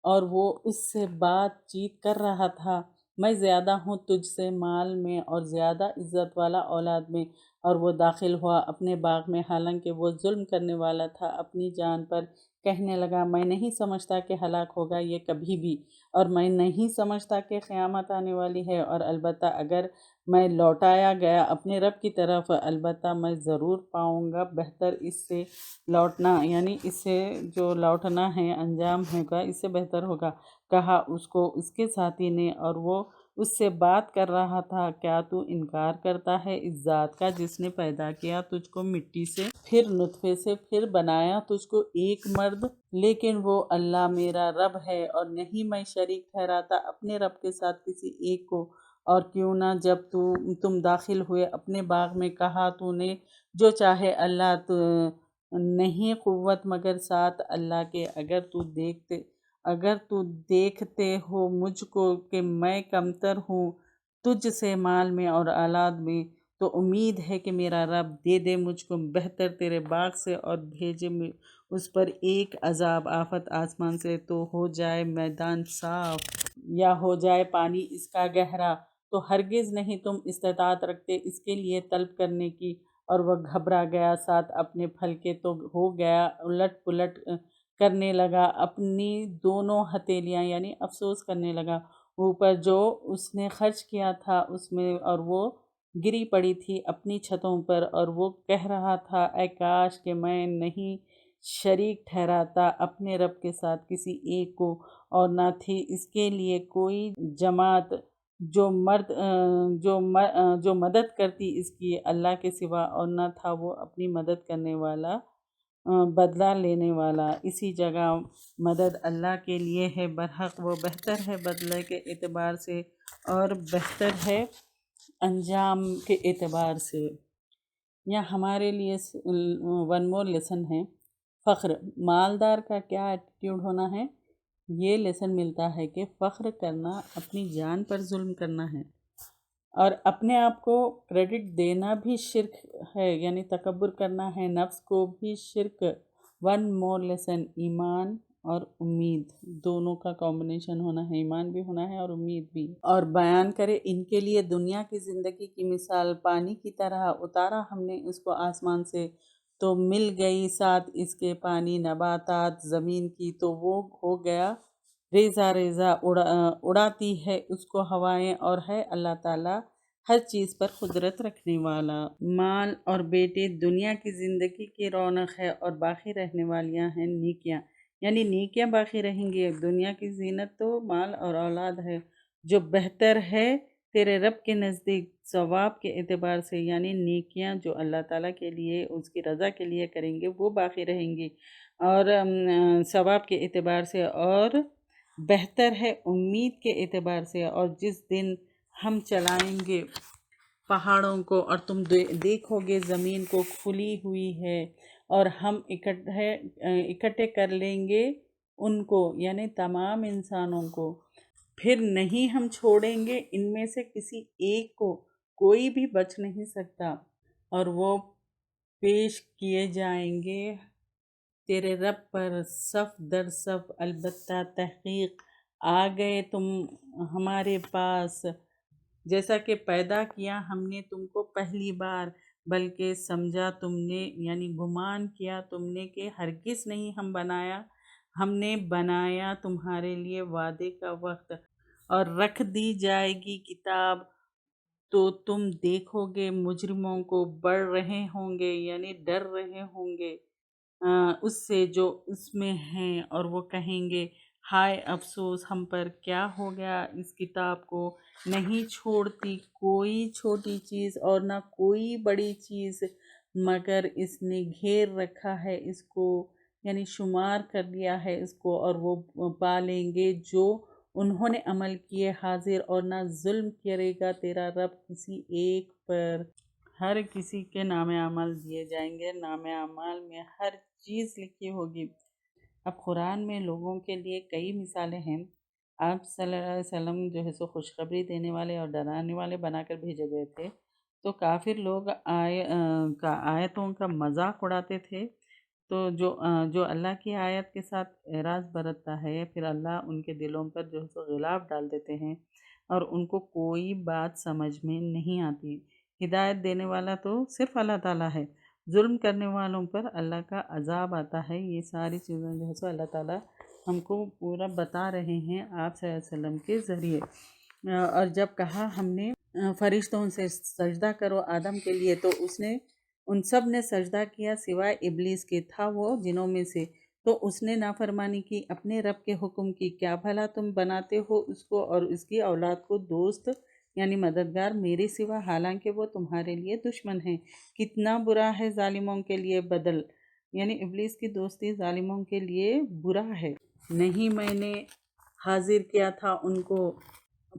[SPEAKER 2] اور وہ اس سے بات چیت کر رہا تھا، میں زیادہ ہوں تجھ سے مال میں اور زیادہ عزت والا اولاد میں۔ اور وہ داخل ہوا اپنے باغ میں، حالانکہ وہ ظلم کرنے والا تھا اپنی جان پر۔ کہنے لگا میں نہیں سمجھتا کہ ہلاک ہوگا یہ کبھی بھی، اور میں نہیں سمجھتا کہ قیامت آنے والی ہے، اور البتہ اگر میں لوٹایا گیا اپنے رب کی طرف، البتہ میں ضرور پاؤں گا بہتر اس سے لوٹنا، یعنی اس سے جو لوٹنا ہے انجام ہوگا اس سے بہتر ہوگا۔ کہا اس کو اس کے ساتھی نے، اور وہ اس سے بات کر رہا تھا، کیا تو انکار کرتا ہے اس ذات کا جس نے پیدا کیا تجھ کو مٹی سے، پھر نطفے سے، پھر بنایا تجھ کو ایک مرد؟ لیکن وہ اللہ میرا رب ہے، اور نہیں میں شریک ٹھہراتا اپنے رب کے ساتھ کسی ایک کو۔ اور کیوں نہ جب تم داخل ہوئے اپنے باغ میں، کہا تو نے جو چاہے اللہ نہیں قوت مگر ساتھ اللہ کے، اگر تو دیکھتے ہو مجھ کو کہ میں کمتر ہوں تجھ سے مال میں اور اولاد میں، تو امید ہے کہ میرا رب دے دے مجھ کو بہتر تیرے باغ سے، اور بھیجے اس پر ایک عذاب آفت آسمان سے، تو ہو جائے میدان صاف یا ہو جائے پانی اس کا گہرا، تو ہرگز نہیں تم استطاعت رکھتے اس کے لیے طلب کرنے کی۔ اور وہ گھبرا گیا ساتھ اپنے پھل کے، تو ہو گیا الٹ پلٹ کرنے لگا اپنی دونوں ہتھیلیاں، یعنی افسوس کرنے لگا اوپر جو اس نے خرچ کیا تھا اس میں، اور وہ گری پڑی تھی اپنی چھتوں پر، اور وہ کہہ رہا تھا اے کاش کہ میں نہیں شریک ٹھہراتا اپنے رب کے ساتھ کسی ایک کو، اور نہ تھی اس کے لیے کوئی جماعت جو مدد کرتی اس کی اللہ کے سوا، اور نہ تھا وہ اپنی مدد کرنے والا بدلہ لینے والا۔ اسی جگہ مدد اللہ کے لیے ہے برحق، وہ بہتر ہے بدلے کے اعتبار سے اور بہتر ہے انجام کے اعتبار سے۔ یا ہمارے لیے ون مور لیسن ہے، فخر۔ مالدار کا کیا ایٹیٹیوڈ ہونا ہے؟ یہ لیسن ملتا ہے کہ فخر کرنا اپنی جان پر ظلم کرنا ہے، اور اپنے آپ کو کریڈٹ دینا بھی شرک ہے، یعنی تکبر کرنا ہے، نفس کو بھی شرک۔ ون مور لیسن، ایمان اور امید دونوں کا کمبینیشن ہونا ہے، ایمان بھی ہونا ہے اور امید بھی۔ اور بیان کرے ان کے لیے دنیا کی زندگی کی مثال، پانی کی طرح اتارا ہم نے اس کو آسمان سے، تو مل گئی ساتھ اس کے پانی نباتات زمین کی، تو وہ ہو گیا ریزہ ریزہ، اڑاتی ہے اس کو ہوائیں، اور ہے اللہ تعالیٰ ہر چیز پر قدرت رکھنے والا۔ مال اور بیٹے دنیا کی زندگی کی رونق ہے، اور باقی رہنے والیاں ہیں نیکیاں، یعنی نیکیاں باقی رہیں گی۔ دنیا کی زینت تو مال اور اولاد ہے، جو بہتر ہے تیرے رب کے نزدیک ثواب کے اعتبار سے، یعنی نیکیاں جو اللہ تعالیٰ کے لیے اس کی رضا کے لیے کریں گے وہ باقی رہیں گی۔ اور ثواب کے اعتبار سے، اور بہتر ہے امید کے اعتبار سے۔ اور جس دن ہم چلائیں گے پہاڑوں کو اور تم دیکھو گے زمین کو کھلی ہوئی ہے، اور ہم اکٹھے کر لیں گے ان کو، یعنی تمام انسانوں کو، پھر نہیں ہم چھوڑیں گے ان میں سے کسی ایک کو، کوئی بھی بچ نہیں سکتا، اور وہ پیش کیے جائیں گے تیرے رب پر صف در صف۔ البتہ تحقیق آ گئے تم ہمارے پاس، جیسا کہ پیدا کیا ہم نے تم کو پہلی بار، بلکہ سمجھا تم نے، یعنی گمان کیا تم نے کہ ہرگز نہیں ہم نے بنایا تمہارے لیے وعدے کا وقت، اور رکھ دی جائے گی کتاب تو تم دیکھو گے مجرموں کو بڑھ رہے ہوں گے، یعنی ڈر رہے ہوں گے اس سے جو اس میں ہیں، اور وہ کہیں گے ہائے افسوس ہم پر، کیا ہو گیا اس کتاب کو، نہیں چھوڑتی کوئی چھوٹی چیز اور نہ کوئی بڑی چیز، مگر اس نے گھیر رکھا ہے اس کو، یعنی شمار کر لیا ہے اس کو، اور وہ پالیں گے جو انہوں نے عمل کیے حاضر، اور نہ ظلم کرے گا تیرا رب کسی ایک پر۔ ہر کسی کے نام اعمال دیے جائیں گے، نام اعمال میں ہر چیز لکھی ہوگی۔ اب قرآن میں لوگوں کے لیے کئی مثالیں ہیں۔ آپ صلی اللہ علیہ وسلم جو ہے سو خوشخبری دینے والے اور ڈرانے والے بنا کر بھیجے گئے تھے، تو کافر لوگ آیتوں کا مذاق اڑاتے تھے، تو جو اللہ کی آیت کے ساتھ اعراض برتتا ہے، پھر اللہ ان کے دلوں پر جو ہے سو غلاف ڈال دیتے ہیں، اور ان کو کوئی بات سمجھ میں نہیں آتی۔ ہدایت دینے والا تو صرف اللہ تعالیٰ ہے، ظلم کرنے والوں پر اللہ کا عذاب آتا ہے۔ یہ ساری چیزیں جو ہے سو اللہ تعالیٰ ہم کو پورا بتا رہے ہیں آپ صلی اللہ علیہ وسلم کے ذریعے۔ اور جب کہا ہم نے فرشتوں سے سجدہ کرو آدم کے لیے، تو ان سب نے سجدہ کیا سوائے ابلیس کے، تھا وہ جنوں میں سے، تو اس نے نافرمانی کی اپنے رب کے حکم کی۔ کیا بھلا تم بناتے ہو اس کو اور اس کی اولاد کو دوست، یعنی مددگار میرے سوا، حالانکہ وہ تمہارے لیے دشمن ہیں۔ کتنا برا ہے ظالموں کے لیے بدل، یعنی ابلیس کی دوستی ظالموں کے لیے برا ہے۔ نہیں میں نے حاضر کیا تھا ان کو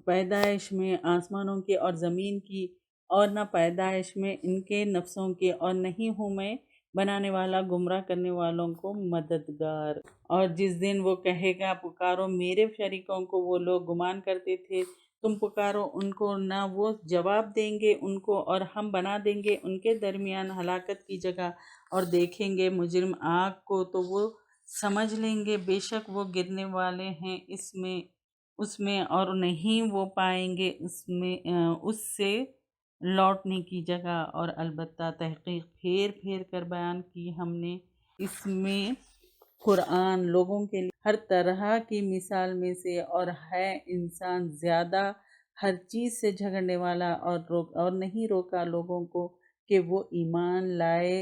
[SPEAKER 2] پیدائش میں آسمانوں کی اور زمین کی، اور نہ پیدائش میں ان کے نفسوں کی، اور نہیں ہوں میں بنانے والا گمراہ کرنے والوں کو مددگار۔ اور جس دن وہ کہے گا پکارو میرے شریکوں کو، وہ لوگ گمان کرتے تھے تم پکارو ان کو، نہ وہ جواب دیں گے ان کو، اور ہم بنا دیں گے ان کے درمیان ہلاکت کی جگہ، اور دیکھیں گے مجرم آگ کو تو وہ سمجھ لیں گے بے شک وہ گرنے والے ہیں اس میں، اور نہیں وہ پائیں گے اس سے لوٹنے کی جگہ۔ اور البتہ تحقیق پھیر پھیر کر بیان کی ہم نے اس میں قرآن لوگوں کے لیے ہر طرح کی مثال میں سے، اور ہے انسان زیادہ ہر چیز سے جھگڑنے والا، اور نہیں روکا لوگوں کو کہ وہ ایمان لائے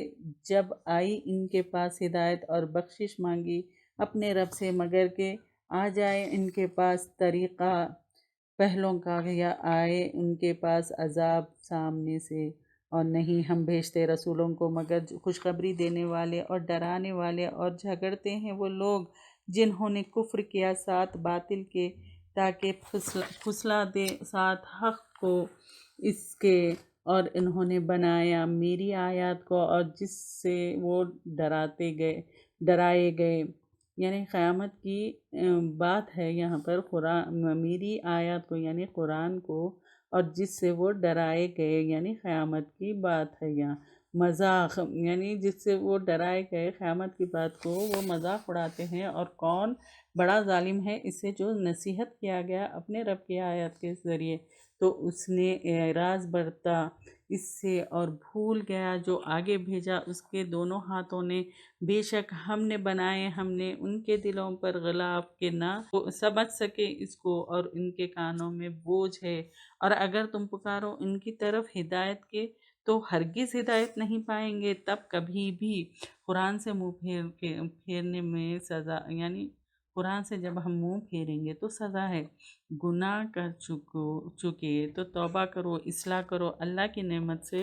[SPEAKER 2] جب آئی ان کے پاس ہدایت اور بخشش مانگی اپنے رب سے، مگر کہ آ جائے ان کے پاس طریقہ پہلوں کا، یا آئے ان کے پاس عذاب سامنے سے۔ اور نہیں ہم بھیجتے رسولوں کو مگر خوشخبری دینے والے اور ڈرانے والے، اور جھگڑتے ہیں وہ لوگ جنہوں نے کفر کیا ساتھ باطل کے، تاکہ پھسلا دے ساتھ حق کو اس کے، اور انہوں نے بنایا میری آیات کو، اور جس سے وہ ڈرائے گئے، یعنی قیامت کی بات ہے یہاں پر، میری آیات کو یعنی قرآن کو، اور جس سے وہ ڈرائے گئے، یعنی قیامت کی بات ہے یہاں۔ مذاق یعنی جس سے وہ ڈرائے گئے قیامت کی بات کو وہ مذاق اڑاتے ہیں، اور کون بڑا ظالم ہے اس سے جو نصیحت کیا گیا اپنے رب کی آیات کے ذریعے، تو اس نے اعراض برتا اس سے اور بھول گیا جو آگے بھیجا اس کے دونوں ہاتھوں نے۔ بے شک ہم نے بنائے ہم نے ان کے دلوں پر غلاف کہ نہ سمجھ سکے اس کو، اور ان کے کانوں میں بوجھ ہے، اور اگر تم پکارو ان کی طرف ہدایت کے تو ہرگز ہدایت نہیں پائیں گے۔ تب کبھی بھی قرآن سے منہ پھیرنے میں سزا، یعنی قرآن سے جب ہم منہ پھیریں گے تو سزا ہے۔ گناہ کر چکے تو توبہ کرو، اصلاح کرو، اللہ کی نعمت سے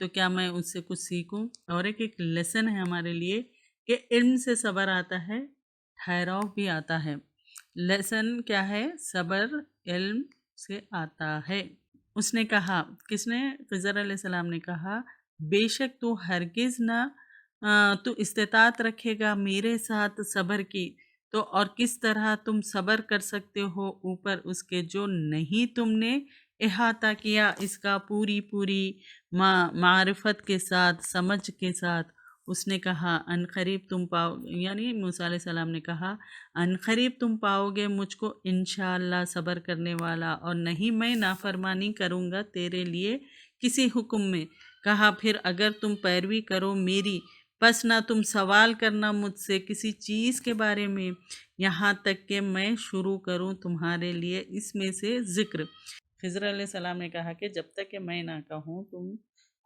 [SPEAKER 2] تو کیا میں اس سے کچھ سیکھوں؟ اور ایک لیسن ہے ہمارے لیے کہ علم سے صبر آتا ہے، ٹھہراؤ بھی آتا ہے۔ لیسن کیا ہے؟ صبر علم سے آتا ہے۔ اس نے کہا، کس نے؟ خضر علیہ السلام نے کہا، بے شک تو ہرگز نہ تو استطاعت رکھے گا میرے ساتھ صبر کی، تو اور کس طرح تم صبر کر سکتے ہو اوپر اس کے جو نہیں تم نے احاطہ کیا اس کا پوری معرفت کے ساتھ، سمجھ کے ساتھ۔ اس نے کہا ان قریب تم پاؤ، یعنی موسیٰ علیہ السلام نے کہا ان قریب تم پاؤ گے مجھ کو انشاءاللہ صبر کرنے والا، اور نہیں میں نافرمانی کروں گا تیرے لیے کسی حکم میں۔ کہا پھر اگر تم پیروی کرو میری، پس نہ تم سوال کرنا مجھ سے کسی چیز کے بارے میں، یہاں تک کہ میں شروع کروں تمہارے لیے اس میں سے ذکر۔ خضر علیہ السلام نے کہا کہ جب تک کہ میں نہ کہوں تم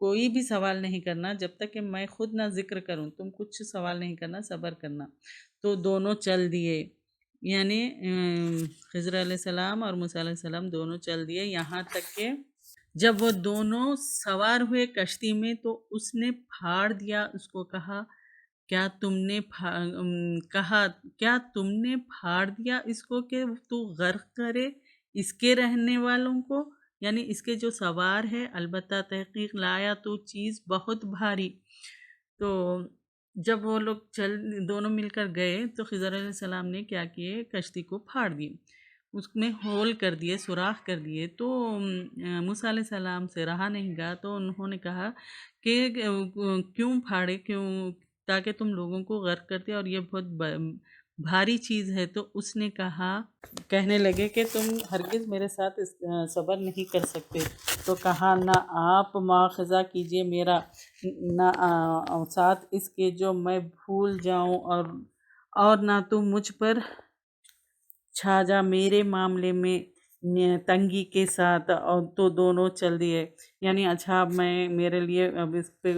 [SPEAKER 2] کوئی بھی سوال نہیں کرنا، جب تک کہ میں خود نہ ذکر کروں تم کچھ سوال نہیں کرنا، صبر کرنا۔ تو دونوں چل دیے، یعنی خضر علیہ السلام اور موسیٰ علیہ السلام دونوں چل دیے، یہاں تک کہ جب وہ دونوں سوار ہوئے کشتی میں تو اس نے پھاڑ دیا، اس کو کہا کیا تم نے پھاڑ دیا اس کو کہ تو غرق کرے اس کے رہنے والوں کو، یعنی اس کے جو سوار ہے، البتہ تحقیق لایا تو چیز بہت بھاری۔ تو جب وہ لوگ دونوں مل کر گئے تو خضر علیہ السلام نے کیا کیے؟ کشتی کو پھاڑ دیے، اس میں ہول کر دیے، سوراخ کر دیے۔ تو موسیٰ علیہ السلام سے رہا نہیں گا، تو انہوں نے کہا کہ کیوں پھاڑے، کیوں؟ تاکہ تم لوگوں کو غرق کرتے، اور یہ بہت بھاری چیز ہے۔ تو اس نے کہا، کہنے لگے کہ تم ہرگز میرے ساتھ صبر نہیں کر سکتے۔ تو کہا نہ آپ مواخذہ کیجئے میرا، نہ ساتھ اس کے جو میں بھول جاؤں، اور نہ تم مجھ پر چھا جا میرے معاملے میں تنگی کے ساتھ۔ اور تو دونوں چل دیے، یعنی اچھا اب میرے لیے اب اس پہ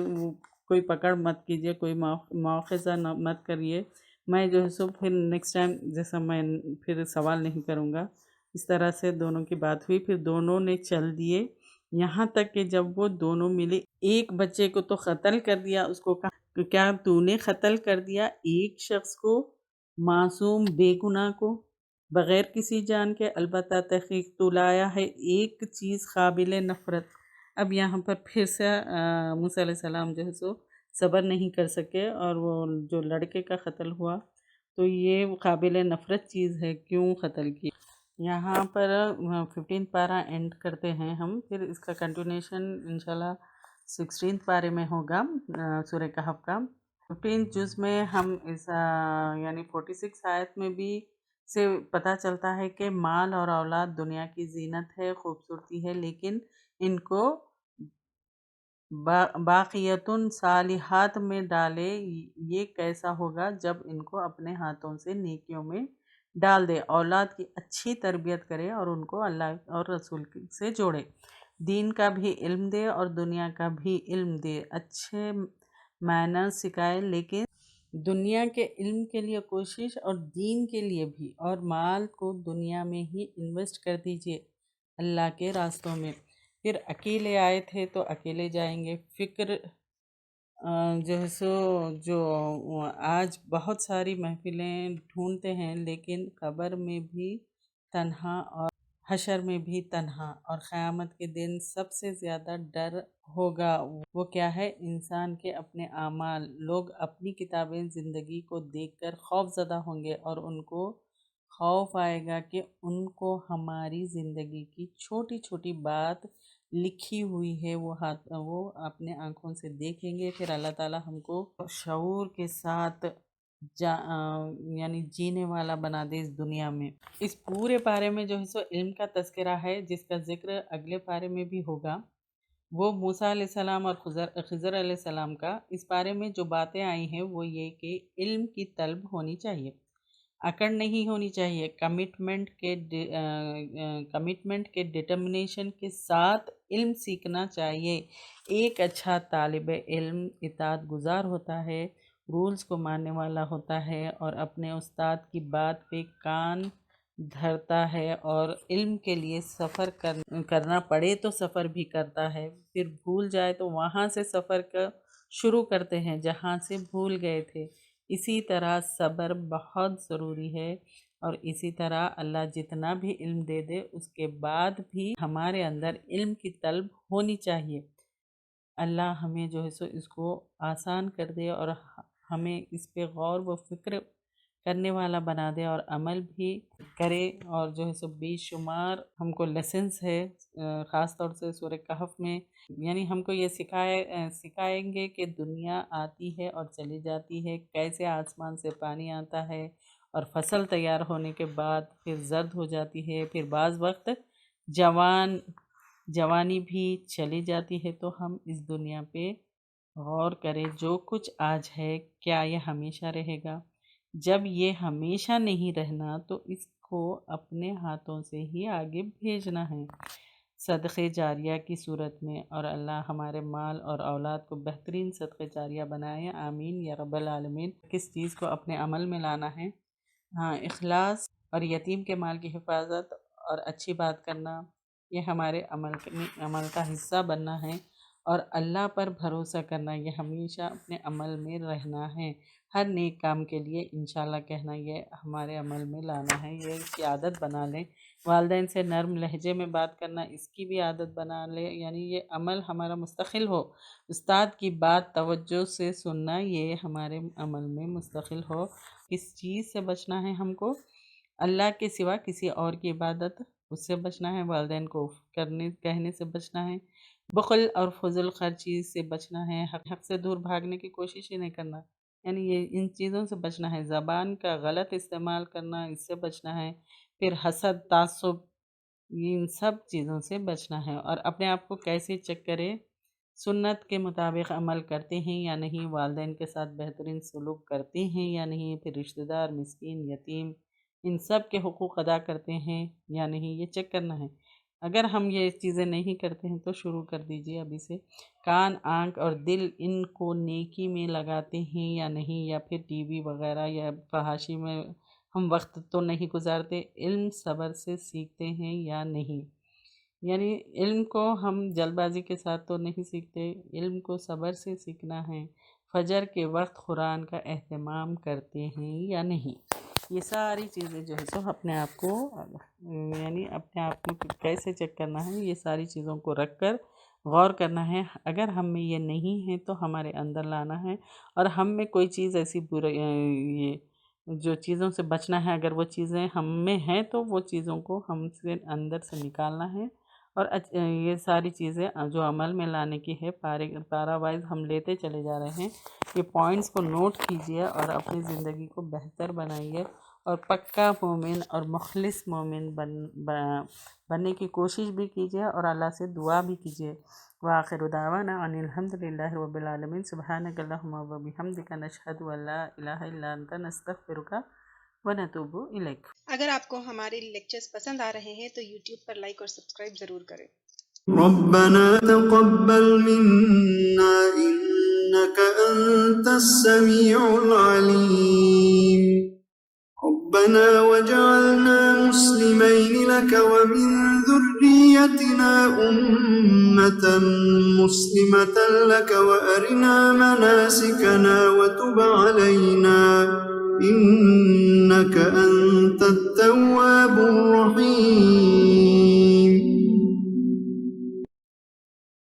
[SPEAKER 2] کوئی پکڑ مت کیجیے، کوئی مواخذہ مت کریے، میں جو ہے سو پھر نیکسٹ ٹائم جیسا میں پھر سوال نہیں کروں گا۔ اس طرح سے دونوں کی بات ہوئی، پھر دونوں نے چل دیے، یہاں تک کہ جب وہ دونوں ملے، ایک بچے کو تو قتل کر دیا، اس کو کہا کیا تو نے قتل کر دیا ایک شخص کو، معصوم بے گناہ کو، بغیر کسی جان کے، البتہ تحقیق تو لایا ہے ایک چیز قابل نفرت۔ اب یہاں پر پھر سے موسیٰ علیہ السلام جو ہے سو صبر نہیں کر سکے، اور وہ جو لڑکے کا قتل ہوا تو یہ قابل نفرت چیز ہے، کیوں قتل کی؟ یہاں پر 15 پارہ اینڈ کرتے ہیں ہم، پھر اس کا کنٹینیوشن انشاءاللہ 16 پارے میں ہوگا سورہ کہف کا۔ 15 جز میں ہم اس یعنی 46 آیت میں بھی سے پتہ چلتا ہے کہ مال اور اولاد دنیا کی زینت ہے، خوبصورتی ہے، لیکن ان کو باقیتن صالحات میں ڈالے، یہ کیسا ہوگا جب ان کو اپنے ہاتھوں سے نیکیوں میں ڈال دے، اولاد کی اچھی تربیت کرے اور ان کو اللہ اور رسول سے جوڑے، دین کا بھی علم دے اور دنیا کا بھی علم دے، اچھے مینرز سکھائے، لیکن دنیا کے علم کے لیے کوشش اور دین کے لیے بھی، اور مال کو دنیا میں ہی انویسٹ کر دیجئے اللہ کے راستوں میں۔ پھر اکیلے آئے تھے تو اکیلے جائیں گے، فکر جو ہے سو جو آج بہت ساری محفلیں ڈھونڈتے ہیں، لیکن قبر میں بھی تنہا اور حشر میں بھی تنہا، اور قیامت کے دن سب سے زیادہ ڈر ہوگا، وہ کیا ہے؟ انسان کے اپنے اعمال۔ لوگ اپنی کتابیں زندگی کو دیکھ کر خوف زدہ ہوں گے، اور ان کو خوف آئے گا کہ ان کو ہماری زندگی کی چھوٹی چھوٹی بات لکھی ہوئی ہے، وہ اپنے آنکھوں سے دیکھیں گے۔ پھر اللہ تعالیٰ ہم کو شعور کے ساتھ یعنی جینے والا بنا دے اس دنیا میں۔ اس پورے پارے میں جو ہے سو علم کا تذکرہ ہے، جس کا ذکر اگلے پارے میں بھی ہوگا، وہ موسیٰ علیہ السلام اور خضر علیہ السلام کا۔ اس پارے میں جو باتیں آئی ہیں وہ یہ کہ علم کی طلب ہونی چاہیے، اکڑ نہیں ہونی چاہیے، کمٹمنٹ کے ڈٹرمنیشن کے ساتھ علم سیکھنا چاہیے۔ ایک اچھا طالب علم اطاعت گزار ہوتا ہے، رولز کو ماننے والا ہوتا ہے، اور اپنے استاد کی بات پہ کان دھرتا ہے اور علم کے لیے سفر کرنا پڑے تو سفر بھی کرتا ہے، پھر بھول جائے تو وہاں سے سفر کا شروع کرتے ہیں جہاں سے بھول گئے تھے۔ اسی طرح صبر بہت ضروری ہے، اور اسی طرح اللہ جتنا بھی علم دے دے اس کے بعد بھی ہمارے اندر علم کی طلب ہونی چاہیے۔ اللہ ہمیں جو ہے سو اس کو آسان کر دے اور ہمیں اس پہ غور و فکر کرنے والا بنا دے اور عمل بھی کرے، اور جو ہے سو بے شمار ہم کو لیسنس ہے، خاص طور سے سورہ کہف میں، یعنی ہم کو یہ سکھائیں گے کہ دنیا آتی ہے اور چلی جاتی ہے، کیسے آسمان سے پانی آتا ہے اور فصل تیار ہونے کے بعد پھر زرد ہو جاتی ہے، پھر بعض وقت جوانی بھی چلی جاتی ہے۔ تو ہم اس دنیا پہ غور کریں، جو کچھ آج ہے کیا یہ ہمیشہ رہے گا؟ جب یہ ہمیشہ نہیں رہنا تو اس کو اپنے ہاتھوں سے ہی آگے بھیجنا ہے صدقے جاریہ کی صورت میں، اور اللہ ہمارے مال اور اولاد کو بہترین صدقے جاریہ بنائے، آمین یا رب العالمین۔ کس چیز کو اپنے عمل میں لانا ہے؟ ہاں، اخلاص اور یتیم کے مال کی حفاظت اور اچھی بات کرنا، یہ ہمارے عمل کا حصہ بننا ہے، اور اللہ پر بھروسہ کرنا یہ ہمیشہ اپنے عمل میں رہنا ہے۔ ہر نیک کام کے لیے انشاءاللہ کہنا یہ ہمارے عمل میں لانا ہے، یہ اس کی عادت بنا لیں۔ والدین سے نرم لہجے میں بات کرنا، اس کی بھی عادت بنا لیں، یعنی یہ عمل ہمارا مستقل ہو۔ استاد کی بات توجہ سے سننا، یہ ہمارے عمل میں مستقل ہو۔ کس چیز سے بچنا ہے ہم کو؟ اللہ کے سوا کسی اور کی عبادت، اس سے بچنا ہے۔ والدین کو کہنے سے بچنا ہے۔ بخل اور فضول خرچی سے بچنا ہے۔ حق سے دور بھاگنے کی کوشش ہی نہیں کرنا، یعنی یہ ان چیزوں سے بچنا ہے۔ زبان کا غلط استعمال کرنا، اس سے بچنا ہے۔ پھر حسد، تعصب، ان سب چیزوں سے بچنا ہے۔ اور اپنے آپ کو کیسے چیک کرے؟ سنت کے مطابق عمل کرتے ہیں یا نہیں، والدین کے ساتھ بہترین سلوک کرتے ہیں یا نہیں، پھر رشتہ دار، مسکین، یتیم، ان سب کے حقوق ادا کرتے ہیں یا نہیں، یہ چیک کرنا ہے۔ اگر ہم یہ چیزیں نہیں کرتے ہیں تو شروع کر دیجئے ابھی سے۔ کان، آنکھ اور دل، ان کو نیکی میں لگاتے ہیں یا نہیں، یا پھر ٹی وی وغیرہ یا فحاشی میں ہم وقت تو نہیں گزارتے۔ علم صبر سے سیکھتے ہیں یا نہیں، یعنی علم کو ہم جلد بازی کے ساتھ تو نہیں سیکھتے، علم کو صبر سے سیکھنا ہے۔ فجر کے وقت قرآن کا اہتمام کرتے ہیں یا نہیں، یہ ساری چیزیں جو ہے سو اپنے آپ کو، یعنی اپنے آپ کو کیسے چیک کرنا ہے، یہ ساری چیزوں کو رکھ کر غور کرنا ہے۔ اگر ہم میں یہ نہیں ہے تو ہمارے اندر لانا ہے، اور ہم میں کوئی چیز ایسی یہ جو چیزوں سے بچنا ہے، اگر وہ چیزیں ہم میں ہیں تو وہ چیزوں کو ہم سے اندر سے نکالنا ہے۔ اور یہ ساری چیزیں جو عمل میں لانے کی ہے، پارا وائز ہم لیتے چلے جا رہے ہیں۔ یہ پوائنٹس کو نوٹ کیجئے اور اپنی زندگی کو بہتر بنائیے، اور پکا مومن اور مخلص مومن بننے کی کوشش بھی کیجئے، اور اللہ سے دعا بھی کیجئے۔ وآخر دعوانا ان الحمدللہ رب العالمین، سبحانک اللہم و بحمدک، نشہد ان لا الہ الا انت، نستغفرک ونتوب الیک۔
[SPEAKER 3] اگر آپ کو ہمارے لیکچرز پسند آ رہے ہیں تو یوٹیوب پر لائک اور سبسکرائب ضرور کریں۔
[SPEAKER 1] ربنا تقبل منا إنك أنت السميع العليم ربنا وجعلنا مسلمين لك ومن ذريتنا أمة مسلمة لك وأرنا مناسكنا وتب علينا إنك أنت التواب